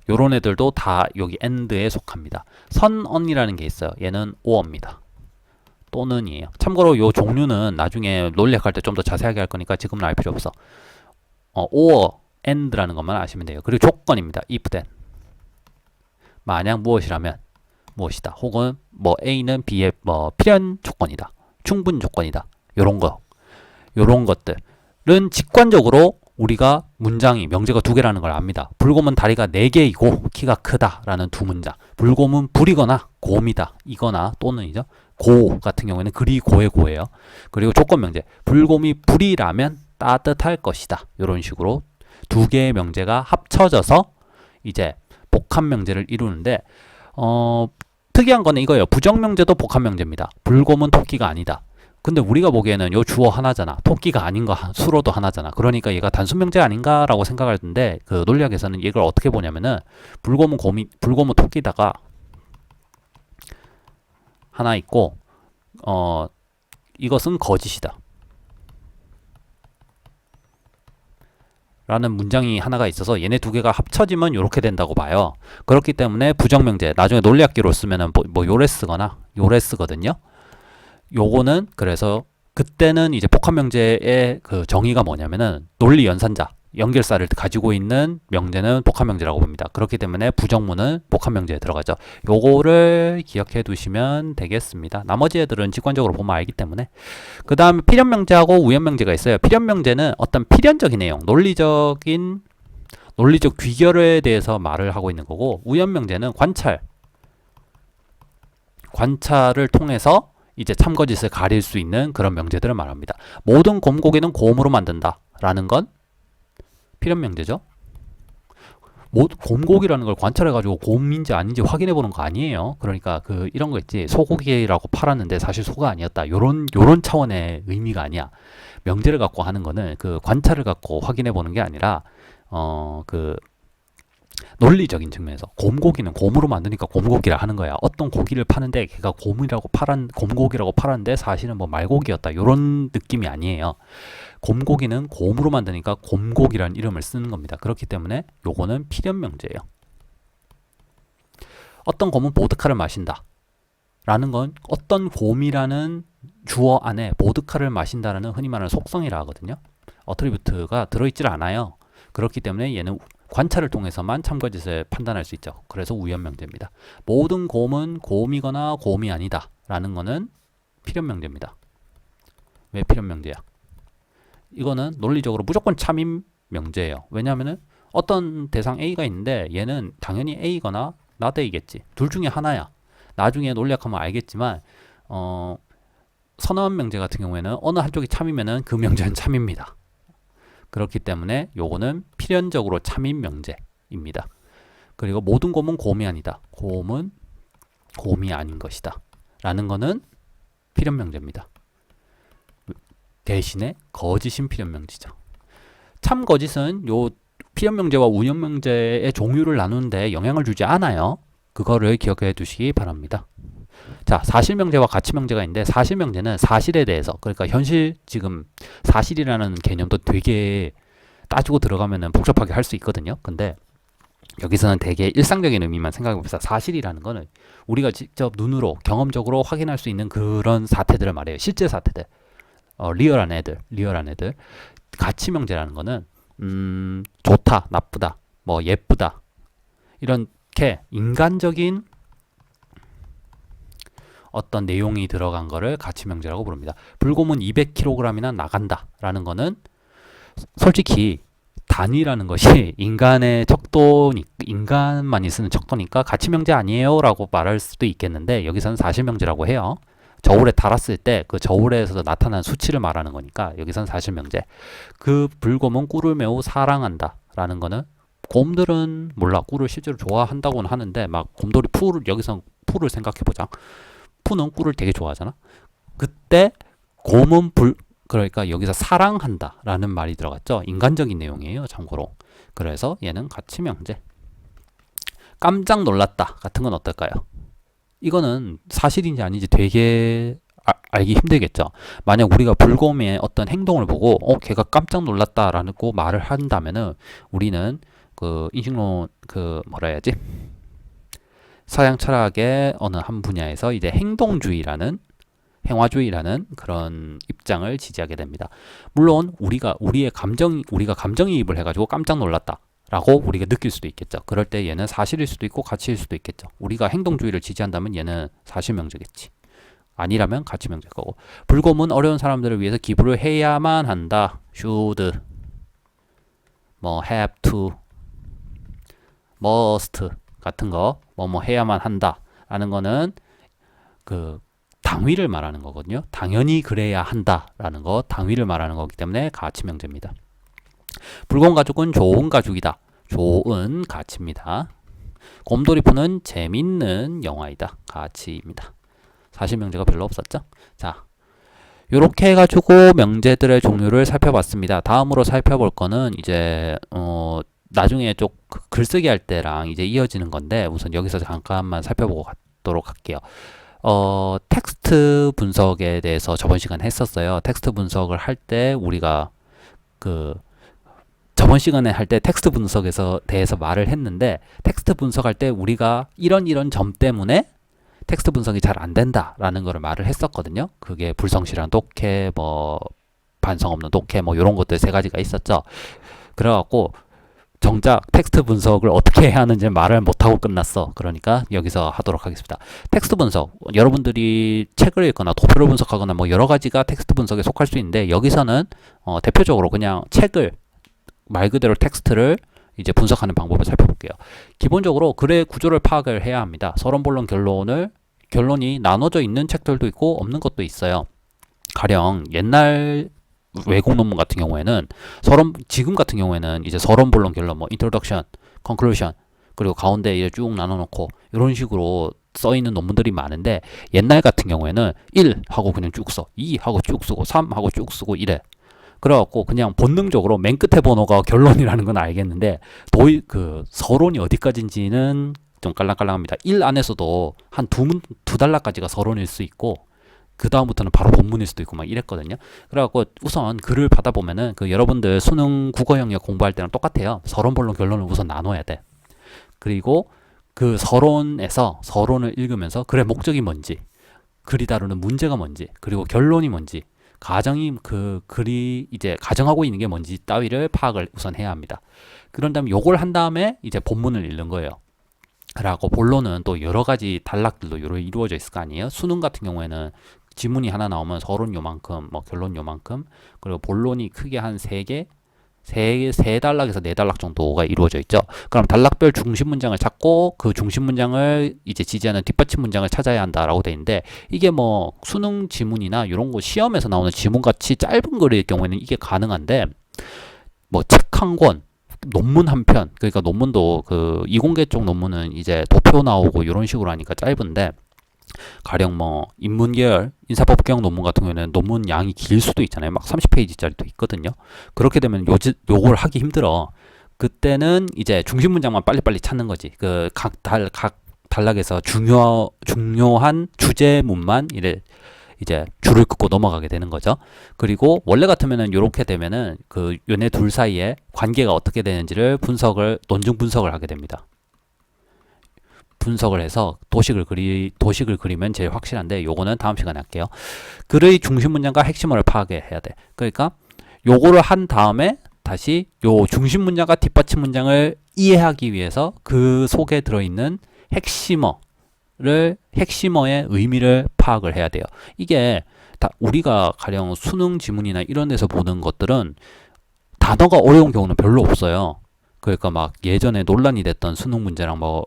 요런 애들도 다 여기 and에 속합니다. 선언이라는 게 있어요. 얘는 or입니다. 또는이에요. 참고로 요 종류는 나중에 논리학할 때 좀 더 자세하게 할 거니까 지금은 알 필요 없어. or, and라는 것만 아시면 돼요. 그리고 조건입니다. if then. 만약 무엇이라면 무엇이다. 혹은 뭐 A는 B의 뭐 필연 조건이다. 충분 조건이다. 요런 것들은 직관적으로 우리가 문장이 명제가 두 개라는 걸 압니다. 불곰은 다리가 4개이고 키가 크다라는 두 문장. 불곰은 불이거나 곰이다. 이거나 또는이죠. 고 같은 경우에는 그리고의 고예요. 그리고 조건 명제. 불곰이 불이라면 따뜻할 것이다. 이런 식으로 두 개의 명제가 합쳐져서 이제 복합 명제를 이루는데 특이한 거는 이거예요. 부정 명제도 복합 명제입니다. 불곰은 토끼가 아니다. 근데 우리가 보기에는 요 주어 하나잖아. 토끼가 아닌 거 수로도 하나잖아. 그러니까 얘가 단순 명제 아닌가라고 생각할 텐데 그 논리학에서는 이걸 어떻게 보냐면은 불곰은 토끼다가 하나 있고 이것은 거짓이다. 라는 문장이 하나가 있어서 얘네 두 개가 합쳐지면 이렇게 된다고 봐요. 그렇기 때문에 부정명제 나중에 논리학기로 쓰면은 뭐 요래 쓰거나 요래 쓰거든요. 요거는 그래서 그때는 이제 복합명제의 그 정의가 뭐냐면은 논리 연산자 연결사를 가지고 있는 명제는 복합명제라고 봅니다. 그렇기 때문에 부정문은 복합명제에 들어가죠. 요거를 기억해 두시면 되겠습니다. 나머지 애들은 직관적으로 보면 알기 때문에. 그 다음에 필연명제하고 우연명제가 있어요. 필연명제는 어떤 필연적인 내용, 논리적 귀결에 대해서 말을 하고 있는 거고, 우연명제는 관찰을 통해서 이제 참거짓을 가릴 수 있는 그런 명제들을 말합니다. 모든 곰고기는 곰으로 만든다 라는 건 필연명제죠. 곰고기라는 걸 관찰해가지고 곰인지 아닌지 확인해보는 거 아니에요. 그러니까 이런 거 있지. 소고기라고 팔았는데 사실 소가 아니었다. 요런 차원의 의미가 아니야. 명제를 갖고 하는 거는 그 관찰을 갖고 확인해보는 게 아니라 논리적인 측면에서 곰고기는 곰으로 만드니까 곰고기라 하는 거야. 어떤 고기를 파는데 걔가 곰고기라고 팔았는데 사실은 뭐 말고기였다. 요런 느낌이 아니에요. 곰고기는 곰으로 만드니까 곰고기라는 이름을 쓰는 겁니다. 그렇기 때문에 요거는 필연명제예요. 어떤 곰은 보드카를 마신다 라는 건 어떤 곰이라는 주어 안에 보드카를 마신다라는 흔히 말하는 속성이라 하거든요. 어트리뷰트가 들어있질 않아요. 그렇기 때문에 얘는 관찰을 통해서만 참거짓을 판단할 수 있죠. 그래서 우연명제입니다. 모든 곰은 곰이거나 곰이 아니다 라는 거는 필연명제입니다. 왜 필연명제야? 이거는 논리적으로 무조건 참임 명제예요. 왜냐하면은 어떤 대상 A가 있는데 얘는 당연히 A거나 not A겠지. 둘 중에 하나야. 나중에 논리학하면 알겠지만 선언 명제 같은 경우에는 어느 한쪽이 참이면은 그 명제는 참입니다. 그렇기 때문에 요거는 필연적으로 참임 명제입니다. 그리고 모든 곰은 곰이 아니다. 곰은 곰이 아닌 것이다. 라는 거는 필연 명제입니다. 대신에 거짓인 필연 명제죠. 참 거짓은 요 필연 명제와 우연 명제의 종류를 나누는데 영향을 주지 않아요. 그거를 기억해 두시기 바랍니다. 자, 사실명제와 가치명제가 있는데 사실명제는 사실에 대해서 그러니까 현실 지금 사실이라는 개념도 되게 따지고 들어가면은 복잡하게 할 수 있거든요. 근데 여기서는 되게 일상적인 의미만 생각해 봅시다. 사실이라는 거는 우리가 직접 눈으로 경험적으로 확인할 수 있는 그런 사태들을 말해요. 실제 사태들. 리얼한 애들. 가치명제라는 거는 좋다, 나쁘다, 뭐 예쁘다 이렇게 인간적인 어떤 내용이 들어간 거를 가치명제라고 부릅니다. 불곰은 200kg이나 나간다 라는 거는 솔직히 단위라는 것이 인간의 인간만이 쓰는 척도니까 가치명제 아니에요 라고 말할 수도 있겠는데 여기서는 사실명제라고 해요. 저울에 달았을 때 그 저울에서 나타난 수치를 말하는 거니까 여기선 사실명제. 그 불곰은 꿀을 매우 사랑한다 라는 거는, 곰들은 몰라 꿀을 실제로 좋아한다고는 하는데, 막 곰돌이 푸를, 여기선 푸를 생각해보자. 푸는 꿀을 되게 좋아하잖아. 그때 곰은 그러니까 여기서 사랑한다 라는 말이 들어갔죠. 인간적인 내용이에요, 참고로. 그래서 얘는 가치명제. 깜짝 놀랐다 같은 건 어떨까요? 이거는 사실인지 아닌지 되게 알기 힘들겠죠. 만약 우리가 불곰의 어떤 행동을 보고 걔가 깜짝 놀랐다라고 말을 한다면은, 우리는 그 인식론 그 뭐라 해야지, 서양 철학의 어느 한 분야에서 이제 행동주의라는, 행화주의라는 그런 입장을 지지하게 됩니다. 물론 우리가 감정이입을 해가지고 깜짝 놀랐다라고 우리가 느낄 수도 있겠죠. 그럴 때 얘는 사실일 수도 있고 가치일 수도 있겠죠. 우리가 행동주의를 지지한다면 얘는 사실명제겠지. 아니라면 가치명제일 거고. 불곰은 어려운 사람들을 위해서 기부를 해야만 한다. should, 뭐 have to, must 같은 거 뭐 해야만 한다 라는 거는 그 당위를 말하는 거거든요. 당연히 그래야 한다라는 거, 당위를 말하는 거기 때문에 가치명제입니다. 불곰 가죽은 좋은 가죽이다. 좋은 가치입니다. 곰돌이푸는 재밌는 영화이다. 가치입니다. 사실명제가 별로 없었죠. 자, 요렇게 해가지고 명제들의 종류를 살펴봤습니다. 다음으로 살펴볼 거는 이제 나중에 좀 글쓰기 할 때랑 이제 이어지는 건데, 우선 여기서 잠깐만 살펴보고 가도록 할게요. 텍스트 분석에 대해서 저번 시간에 했었어요. 텍스트 분석을 할 때 우리가 저번 시간에 할 때 텍스트 분석에서 대해서 말을 했는데, 텍스트 분석할 때 우리가 이런 점 때문에 텍스트 분석이 잘 안 된다라는 거를 말을 했었거든요. 그게 불성실한 독해, 뭐 반성 없는 독해, 뭐 이런 것들 세 가지가 있었죠. 그래갖고 정작 텍스트 분석을 어떻게 해야 하는지 말을 못하고 끝났어. 그러니까 여기서 하도록 하겠습니다. 텍스트 분석, 여러분들이 책을 읽거나 도표를 분석하거나 뭐 여러 가지가 텍스트 분석에 속할 수 있는데, 여기서는 대표적으로 그냥 책을, 말 그대로 텍스트를 이제 분석하는 방법을 살펴볼게요. 기본적으로 글의 구조를 파악을 해야 합니다. 서론, 본론, 결론이 나눠져 있는 책들도 있고 없는 것도 있어요. 가령 옛날 외국 논문 같은 경우에는 지금 같은 경우에는 이제 서론, 본론, 결론, 뭐 introduction, conclusion, 그리고 가운데 이제 쭉 나눠놓고 이런 식으로 써 있는 논문들이 많은데, 옛날 같은 경우에는 1 하고 그냥 쭉 써, 2 하고 쭉 쓰고 3 하고 쭉 쓰고 이래. 그래갖고 그냥 본능적으로 맨 끝에 번호가 결론이라는 건 알겠는데, 그 서론이 어디까지인지는 좀 깔랑깔랑합니다. 1 안에서도 한 두 단락까지가 서론일 수 있고, 그 다음부터는 바로 본문일 수도 있고 막 이랬거든요. 그래갖고 우선 글을 받아보면은 여러분들 수능 국어 영역 공부할 때랑 똑같아요. 서론, 본론, 결론을 우선 나눠야 돼. 그리고 그 서론을 읽으면서 글의 목적이 뭔지, 글이 다루는 문제가 뭔지, 그리고 결론이 뭔지, 글이 이제 가정하고 있는 게 뭔지 따위를 파악을 우선 해야 합니다. 그런 다음에 요걸 한 다음에 이제 본문을 읽는 거예요. 그리고 본론은 또 여러 가지 단락들로 이루어져 있을 거 아니에요. 수능 같은 경우에는 지문이 하나 나오면 서론 요만큼, 뭐 결론 요만큼, 그리고 본론이 크게 한 3개, 세 단락에서 4단락 정도가 이루어져 있죠. 그럼 단락별 중심 문장을 찾고 그 중심 문장을 이제 지지하는 뒷받침 문장을 찾아야 한다라고 돼 있는데, 이게 뭐 수능 지문이나 이런 거 시험에서 나오는 지문 같이 짧은 글일 경우에는 이게 가능한데, 뭐 책 한 권, 논문 한 편, 그러니까 논문도 그 이공계 쪽 논문은 이제 도표 나오고 이런 식으로 하니까 짧은데, 가령 뭐 인문계열 인사법 개혁 논문 같은 경우에는 논문 양이 길 수도 있잖아요. 막 30페이지짜리도 있거든요. 그렇게 되면 요걸 하기 힘들어. 그때는 이제 중심 문장만 빨리빨리 찾는 거지. 그 각 단락에서 중요한 주제문만 이제 줄을 긋고 넘어가게 되는 거죠. 그리고 원래 같으면은 요렇게 되면은 그 얘네 둘 사이에 관계가 어떻게 되는지를 논증 분석을 하게 됩니다. 분석을 해서 도식을 그리면 제일 확실한데, 요거는 다음 시간에 할게요. 글의 중심 문장과 핵심어를 파악해야 돼. 그러니까 요거를 한 다음에 다시 요 중심 문장과 뒷받침 문장을 이해하기 위해서 그 속에 들어있는 핵심어의 의미를 파악을 해야 돼요. 이게 다 우리가 가령 수능 지문이나 이런 데서 보는 것들은 단어가 어려운 경우는 별로 없어요. 그러니까 막 예전에 논란이 됐던 수능 문제랑 뭐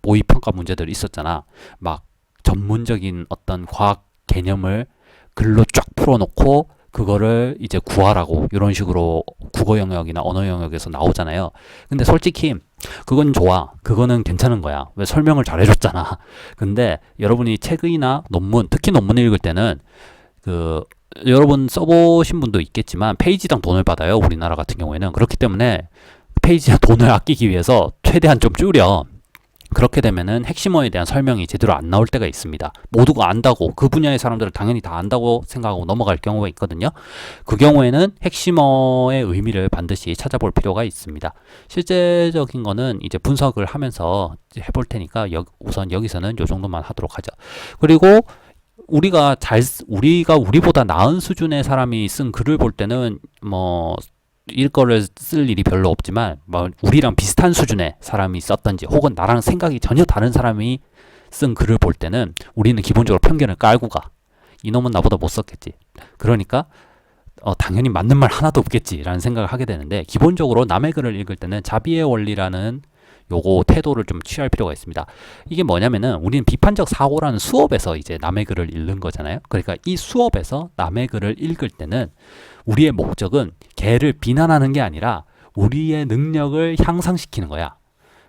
모의평가 문제들 있었잖아. 막 전문적인 어떤 과학 개념을 글로 쫙 풀어놓고 그거를 이제 구하라고 이런 식으로 국어 영역이나 언어 영역에서 나오잖아요. 근데 솔직히 그건 좋아. 그거는 괜찮은 거야. 왜 설명을 잘 해줬잖아. 근데 여러분이 책이나 논문, 특히 논문 읽을 때는 그 여러분 써보신 분도 있겠지만 페이지당 돈을 받아요. 우리나라 같은 경우에는. 그렇기 때문에 페이지에 돈을 아끼기 위해서 최대한 좀 줄여. 그렇게 되면은 핵심어에 대한 설명이 제대로 안 나올 때가 있습니다. 모두가 안다고, 그 분야의 사람들은 당연히 다 안다고 생각하고 넘어갈 경우가 있거든요. 그 경우에는 핵심어의 의미를 반드시 찾아볼 필요가 있습니다. 실제적인 거는 이제 분석을 하면서 해볼 테니까 우선 여기서는 요 정도만 하도록 하죠. 그리고 우리가 우리보다 나은 수준의 사람이 쓴 글을 볼 때는 뭐 일거를 쓸 일이 별로 없지만 뭐 우리랑 비슷한 수준의 사람이 썼던지 혹은 나랑 생각이 전혀 다른 사람이 쓴 글을 볼 때는 우리는 기본적으로 편견을 깔고 가. 이놈은 나보다 못 썼겠지. 그러니까 당연히 맞는 말 하나도 없겠지라는 생각을 하게 되는데, 기본적으로 남의 글을 읽을 때는 자비의 원리라는 요거 태도를 좀 취할 필요가 있습니다. 이게 뭐냐면은 우리는 비판적 사고라는 수업에서 이제 남의 글을 읽는 거잖아요. 그러니까 이 수업에서 남의 글을 읽을 때는 우리의 목적은 걔를 비난하는 게 아니라 우리의 능력을 향상시키는 거야.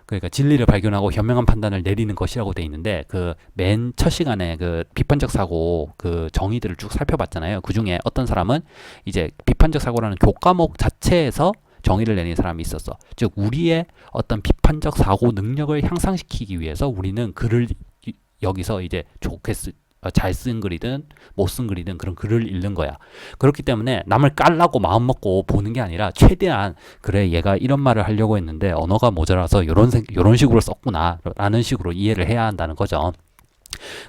그러니까 진리를 발견하고 현명한 판단을 내리는 것이라고 돼 있는데, 그 맨 첫 시간에 그 비판적 사고 그 정의들을 쭉 살펴봤잖아요. 그 중에 어떤 사람은 이제 비판적 사고라는 교과목 자체에서 정의를 내린 사람이 있었어. 즉 우리의 어떤 비판적 사고 능력을 향상시키기 위해서 우리는 글을 여기서 이제 잘 쓴 글이든 못 쓴 글이든 그런 글을 읽는 거야. 그렇기 때문에 남을 깔라고 마음 먹고 보는 게 아니라 최대한 그래 얘가 이런 말을 하려고 했는데 언어가 모자라서 요런 식으로 썼구나 라는 식으로 이해를 해야 한다는 거죠.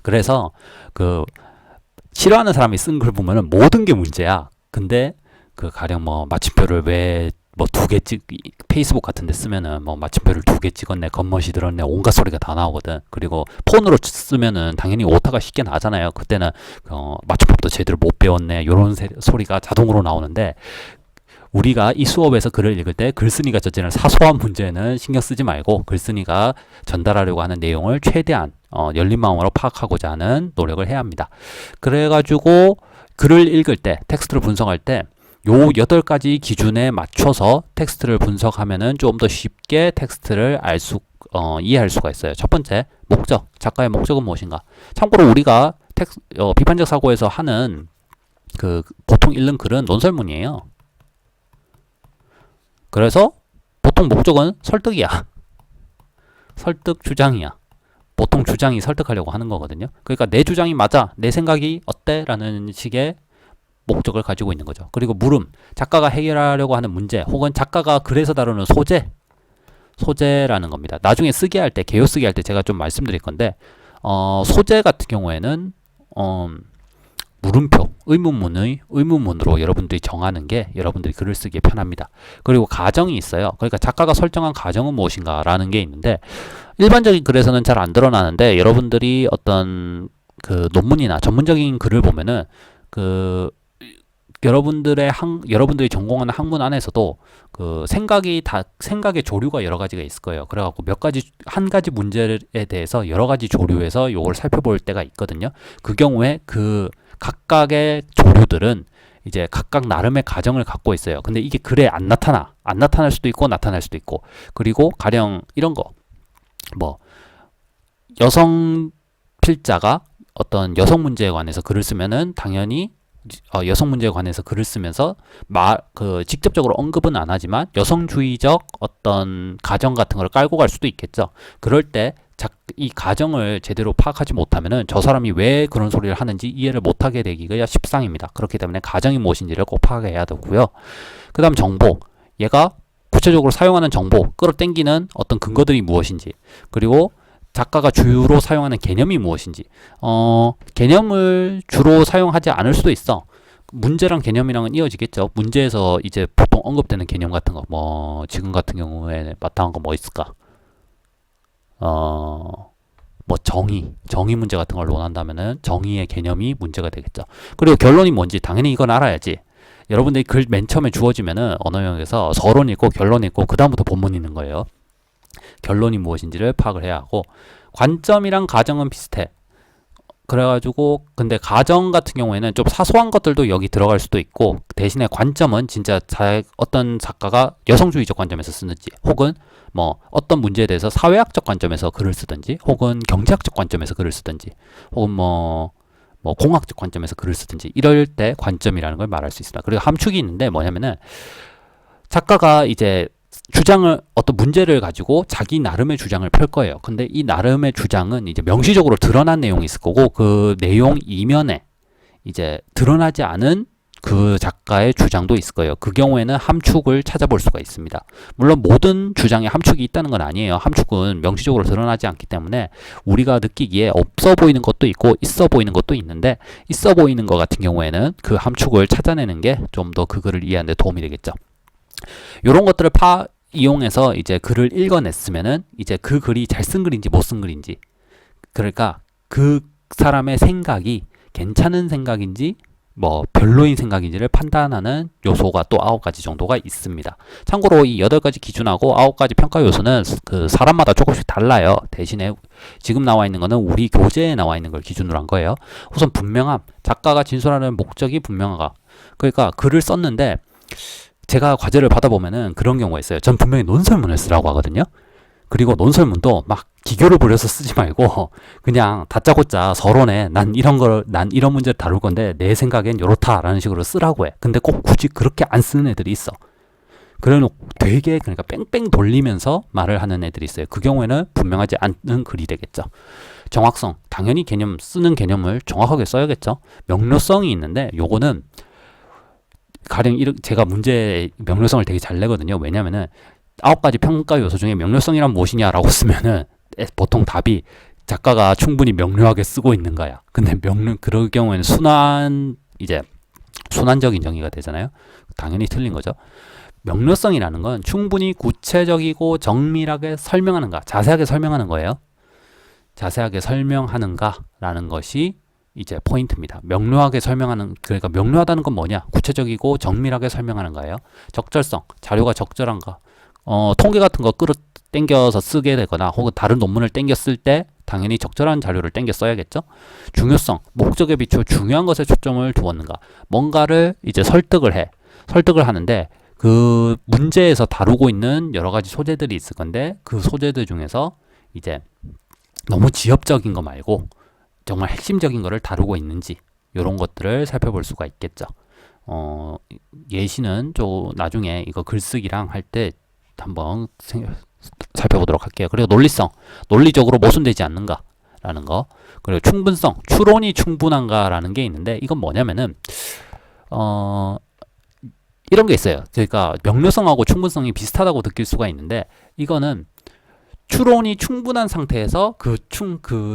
그래서 그 싫어하는 사람이 쓴 글 보면은 모든 게 문제야. 근데 그 가령 뭐 마침표를 왜 뭐 페이스북 같은 데 쓰면은 뭐 마침표를 2개 찍었네, 겉멋이 들었네, 온갖 소리가 다 나오거든. 그리고 폰으로 쓰면은 당연히 오타가 쉽게 나잖아요. 그때는 맞춤법도 제대로 못 배웠네, 요런 소리가 자동으로 나오는데, 우리가 이 수업에서 글을 읽을 때 글쓴이가 저지르는 사소한 문제는 신경 쓰지 말고 글쓴이가 전달하려고 하는 내용을 최대한 열린 마음으로 파악하고자 하는 노력을 해야 합니다. 그래가지고 글을 읽을 때, 텍스트를 분석할 때 요 8가지 기준에 맞춰서 텍스트를 분석하면은 좀 더 쉽게 텍스트를 이해할 수가 있어요. 첫 번째, 목적. 작가의 목적은 무엇인가? 참고로 우리가 비판적 사고에서 하는 그 보통 읽는 글은 논설문이에요. 그래서 보통 목적은 설득이야. 설득 주장이야. 보통 주장이 설득하려고 하는 거거든요. 그러니까 내 주장이 맞아, 내 생각이 어때? 라는 식의 목적을 가지고 있는 거죠. 그리고 물음, 작가가 해결하려고 하는 문제, 혹은 작가가 글에서 다루는 소재라는 겁니다. 나중에 쓰게 할 때, 개요 쓰게 할 때 제가 좀 말씀드릴 건데, 소재 같은 경우에는 물음표, 의문문으로 여러분들이 정하는 게 여러분들이 글을 쓰기에 편합니다. 그리고 가정이 있어요. 그러니까 작가가 설정한 가정은 무엇인가 라는 게 있는데, 일반적인 글에서는 잘 안 드러나는데, 여러분들이 어떤 그 논문이나 전문적인 글을 보면은 여러분들이 전공하는 학문 안에서도 그 생각의 조류가 여러 가지가 있을 거예요. 그래갖고 한 가지 문제에 대해서 여러 가지 조류에서 요걸 살펴볼 때가 있거든요. 그 경우에 그 각각의 조류들은 이제 각각 나름의 가정을 갖고 있어요. 근데 이게 글에 안 나타날 수도 있고 나타날 수도 있고. 그리고 가령 이런 거, 뭐 여성 필자가 어떤 여성 문제에 관해서 글을 쓰면은 당연히 여성 문제에 관해서 글을 쓰면서 직접적으로 언급은 안 하지만 여성주의적 어떤 가정 같은 걸 깔고 갈 수도 있겠죠. 그럴 때 이 가정을 제대로 파악하지 못하면은 저 사람이 왜 그런 소리를 하는지 이해를 못하게 되기가 십상입니다. 그렇기 때문에 가정이 무엇인지를 꼭 파악해야 되고요. 그 다음 정보, 얘가 구체적으로 사용하는 정보, 끌어당기는 어떤 근거들이 무엇인지, 그리고 작가가 주로 사용하는 개념이 무엇인지. 개념을 주로 사용하지 않을 수도 있어. 문제랑 개념이랑은 이어지겠죠. 문제에서 이제 보통 언급되는 개념 같은 거, 뭐 지금 같은 경우에 마땅한 거 뭐 있을까? 뭐 정의 문제 같은 걸 논한다면은 정의의 개념이 문제가 되겠죠. 그리고 결론이 뭔지 당연히 이건 알아야지. 여러분들이 글 맨 처음에 주어지면은 언어 영역에서 서론 읽고 결론 읽고 그 다음부터 본문 읽는 거예요. 결론이 무엇인지를 파악을 해야 하고, 관점이랑 가정은 비슷해. 그래가지고 근데 가정 같은 경우에는 좀 사소한 것들도 여기 들어갈 수도 있고 대신에 관점은 진짜 어떤 작가가 여성주의적 관점에서 쓰는지 혹은 뭐 어떤 문제에 대해서 사회학적 관점에서 글을 쓰든지 혹은 경제학적 관점에서 글을 쓰든지 혹은 뭐 공학적 관점에서 글을 쓰든지 이럴 때 관점이라는 걸 말할 수 있습니다. 그리고 함축이 있는데 뭐냐면은 작가가 이제 주장을 어떤 문제를 가지고 자기 나름의 주장을 펼 거예요. 근데 이 나름의 주장은 이제 명시적으로 드러난 내용이 있을 거고 그 내용 이면에 이제 드러나지 않은 그 작가의 주장도 있을 거예요. 그 경우에는 함축을 찾아볼 수가 있습니다. 물론 모든 주장에 함축이 있다는 건 아니에요. 함축은 명시적으로 드러나지 않기 때문에 우리가 느끼기에 없어 보이는 것도 있고 있어 보이는 것도 있는데 있어 보이는 것 같은 경우에는 그 함축을 찾아내는 게 좀 더 그 글을 이해하는 데 도움이 되겠죠. 이런 것들을 이용해서 이제 글을 읽어냈으면은 이제 그 글이 잘 쓴 글인지 못 쓴 글인지 그러니까 그 사람의 생각이 괜찮은 생각인지 뭐 별로인 생각인지를 판단하는 요소가 또 9가지 정도가 있습니다. 참고로 이 8가지 기준하고 9가지 평가 요소는 그 사람마다 조금씩 달라요. 대신에 지금 나와 있는 거는 우리 교재에 나와 있는 걸 기준으로 한 거예요. 우선 분명함. 작가가 진술하는 목적이 분명하가. 그러니까 글을 썼는데 제가 과제를 받아보면은 그런 경우가 있어요. 전 분명히 논설문을 쓰라고 하거든요. 그리고 논설문도 막 기교를 부려서 쓰지 말고 그냥 다짜고짜 서론에 난 이런 문제를 다룰 건데 내 생각엔 요렇다라는 식으로 쓰라고 해. 근데 꼭 굳이 그렇게 안 쓰는 애들이 있어. 그래놓고 되게 그러니까 뺑뺑 돌리면서 말을 하는 애들이 있어요. 그 경우에는 분명하지 않는 글이 되겠죠. 정확성. 당연히 쓰는 개념을 정확하게 써야겠죠. 명료성이 있는데 요거는 가령 제가 문제 명료성을 되게 잘 내거든요. 왜냐면은 9가지 평가 요소 중에 명료성이란 무엇이냐라고 쓰면은 보통 답이 작가가 충분히 명료하게 쓰고 있는 거야. 근데 그럴 경우에는 순환적인 정의가 되잖아요. 당연히 틀린 거죠. 명료성이라는 건 충분히 구체적이고 정밀하게 설명하는가, 자세하게 설명하는 거예요. 자세하게 설명하는가라는 것이 이제 포인트입니다. 명료하게 설명하는, 그러니까 명료하다는 건 뭐냐? 구체적이고 정밀하게 설명하는 거예요. 적절성, 자료가 적절한가? 통계 같은 거 땡겨서 쓰게 되거나 혹은 다른 논문을 땡겨 쓸 때 당연히 적절한 자료를 땡겨 써야겠죠. 중요성, 목적에 비추어 중요한 것에 초점을 두었는가? 뭔가를 이제 설득을 하는데 그 문제에서 다루고 있는 여러 가지 소재들이 있을 건데 그 소재들 중에서 이제 너무 지엽적인 거 말고 정말 핵심적인 거를 다루고 있는지 이런 것들을 살펴볼 수가 있겠죠. 예시는 좀 나중에 이거 글쓰기랑 할 때 한번 살펴보도록 할게요. 그리고 논리성, 논리적으로 모순되지 않는가라는 거. 그리고 충분성, 추론이 충분한가라는 게 있는데 이건 뭐냐면은 이런 게 있어요. 그러니까 명료성하고 충분성이 비슷하다고 느낄 수가 있는데 이거는 추론이 충분한 상태에서 그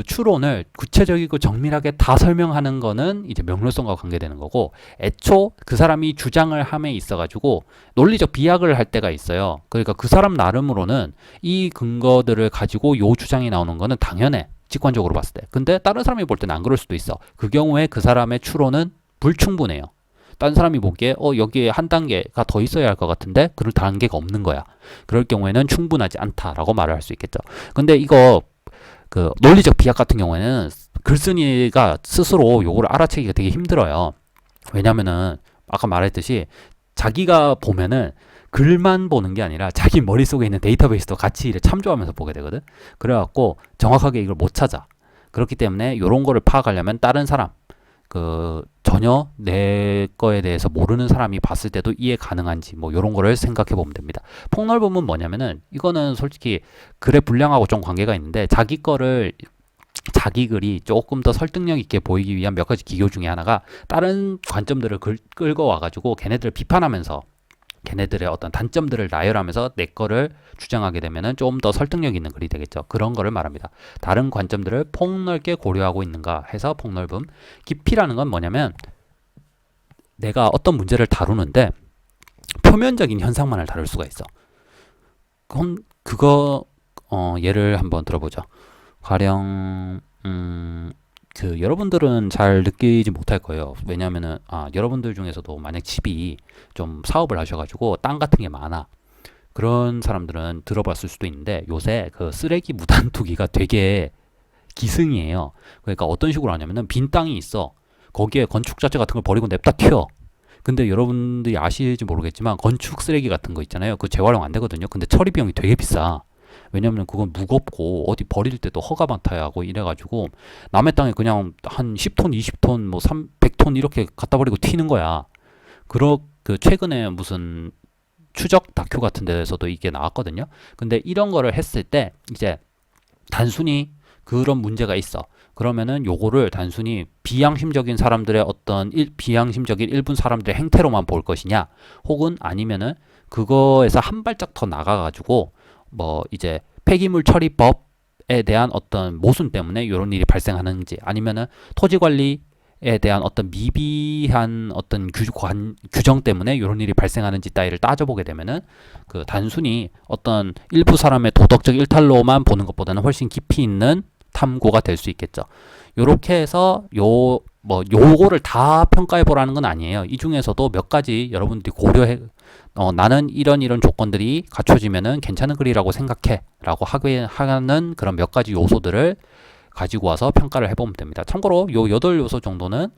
추론을 구체적이고 정밀하게 다 설명하는 거는 이제 명료성과 관계되는 거고 애초 그 사람이 주장을 함에 있어가지고 논리적 비약을 할 때가 있어요. 그러니까 그 사람 나름으로는 이 근거들을 가지고 요 주장이 나오는 거는 당연해. 직관적으로 봤을 때. 근데 다른 사람이 볼 때는 안 그럴 수도 있어. 그 경우에 그 사람의 추론은 불충분해요. 다른 사람이 보기에 여기에 한 단계가 더 있어야 할 것 같은데 그럴 단계가 없는 거야. 그럴 경우에는 충분하지 않다라고 말을 할 수 있겠죠. 근데 이거 그 논리적 비약 같은 경우에는 글쓴이가 스스로 요거를 알아채기가 되게 힘들어요. 왜냐면은 아까 말했듯이 자기가 보면은 글만 보는 게 아니라 자기 머릿속에 있는 데이터베이스도 같이 참조하면서 보게 되거든. 그래갖고 정확하게 이걸 못 찾아. 그렇기 때문에 요런 거를 파악하려면 다른 사람 전혀 내 거에 대해서 모르는 사람이 봤을 때도 이해 가능한지 뭐 이런 거를 생각해 보면 됩니다. 폭넓음은 뭐냐면은 이거는 솔직히 글의 분량하고 좀 관계가 있는데 자기 글이 조금 더 설득력 있게 보이기 위한 몇 가지 기교 중에 하나가 다른 관점들을 끌고 와가지고 걔네들을 비판하면서 걔네들의 어떤 단점들을 나열하면서 내 거를 주장하게 되면은 좀 더 설득력 있는 글이 되겠죠. 그런 거를 말합니다. 다른 관점들을 폭넓게 고려하고 있는가 해서 폭넓음. 깊이라는 건 뭐냐면 내가 어떤 문제를 다루는데 표면적인 현상만을 다룰 수가 있어. 예를 한번 들어보죠. 가령 여러분들은 잘 느끼지 못할 거예요. 왜냐면은 여러분들 중에서도 만약 집이 좀 사업을 하셔가지고 땅 같은 게 많아. 그런 사람들은 들어봤을 수도 있는데 요새 그 쓰레기 무단 투기가 되게 기승이에요. 그러니까 어떤 식으로 하냐면은 빈 땅이 있어. 거기에 건축 자재 같은 걸 버리고 냅다 튀어. 근데 여러분들이 아실지 모르겠지만 건축 쓰레기 같은 거 있잖아요. 그거 재활용 안 되거든요. 근데 처리 비용이 되게 비싸. 왜냐면 그건 무겁고 어디 버릴 때도 허가 받아야 하고 이래가지고 남의 땅에 그냥 한 10톤, 20톤, 뭐 100톤 이렇게 갖다 버리고 튀는 거야. 그 최근에 무슨 추적 다큐 같은 데에서도 이게 나왔거든요. 근데 이런 거를 했을 때 이제 단순히 그런 문제가 있어. 그러면은 요거를 단순히 비양심적인 사람들의 어떤 비양심적인 일부 사람들의 행태로만 볼 것이냐, 혹은 아니면은 그거에서 한 발짝 더 나가가지고 뭐 이제 폐기물 처리법에 대한 어떤 모순 때문에 이런 일이 발생하는지, 아니면은 토지 관리에 대한 어떤 미비한 어떤 규정 때문에 이런 일이 발생하는지 따위를 따져보게 되면은 그 단순히 어떤 일부 사람의 도덕적 일탈로만 보는 것보다는 훨씬 깊이 있는 탐구가 될 수 있겠죠. 요렇게 해서 요거를 다 평가해 보라는 건 아니에요. 이 중에서도 몇 가지 여러분들이 고려해, 나는 이런 조건들이 갖춰지면은 괜찮은 글이라고 생각해 라고 하는 그런 몇 가지 요소들을 가지고 와서 평가를 해보면 됩니다. 참고로 요 8요소 정도는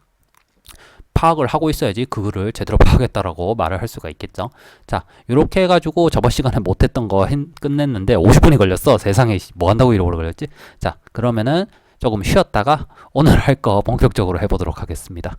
파악을 하고 있어야지 그 글을 제대로 파악했다라고 말을 할 수가 있겠죠. 자, 이렇게 해가지고 저번 시간에 못했던 거 끝냈는데 50분이 걸렸어. 세상에 뭐 한다고 이러고 걸렸지? 자, 그러면은 조금 쉬었다가 오늘 할 거 본격적으로 해보도록 하겠습니다.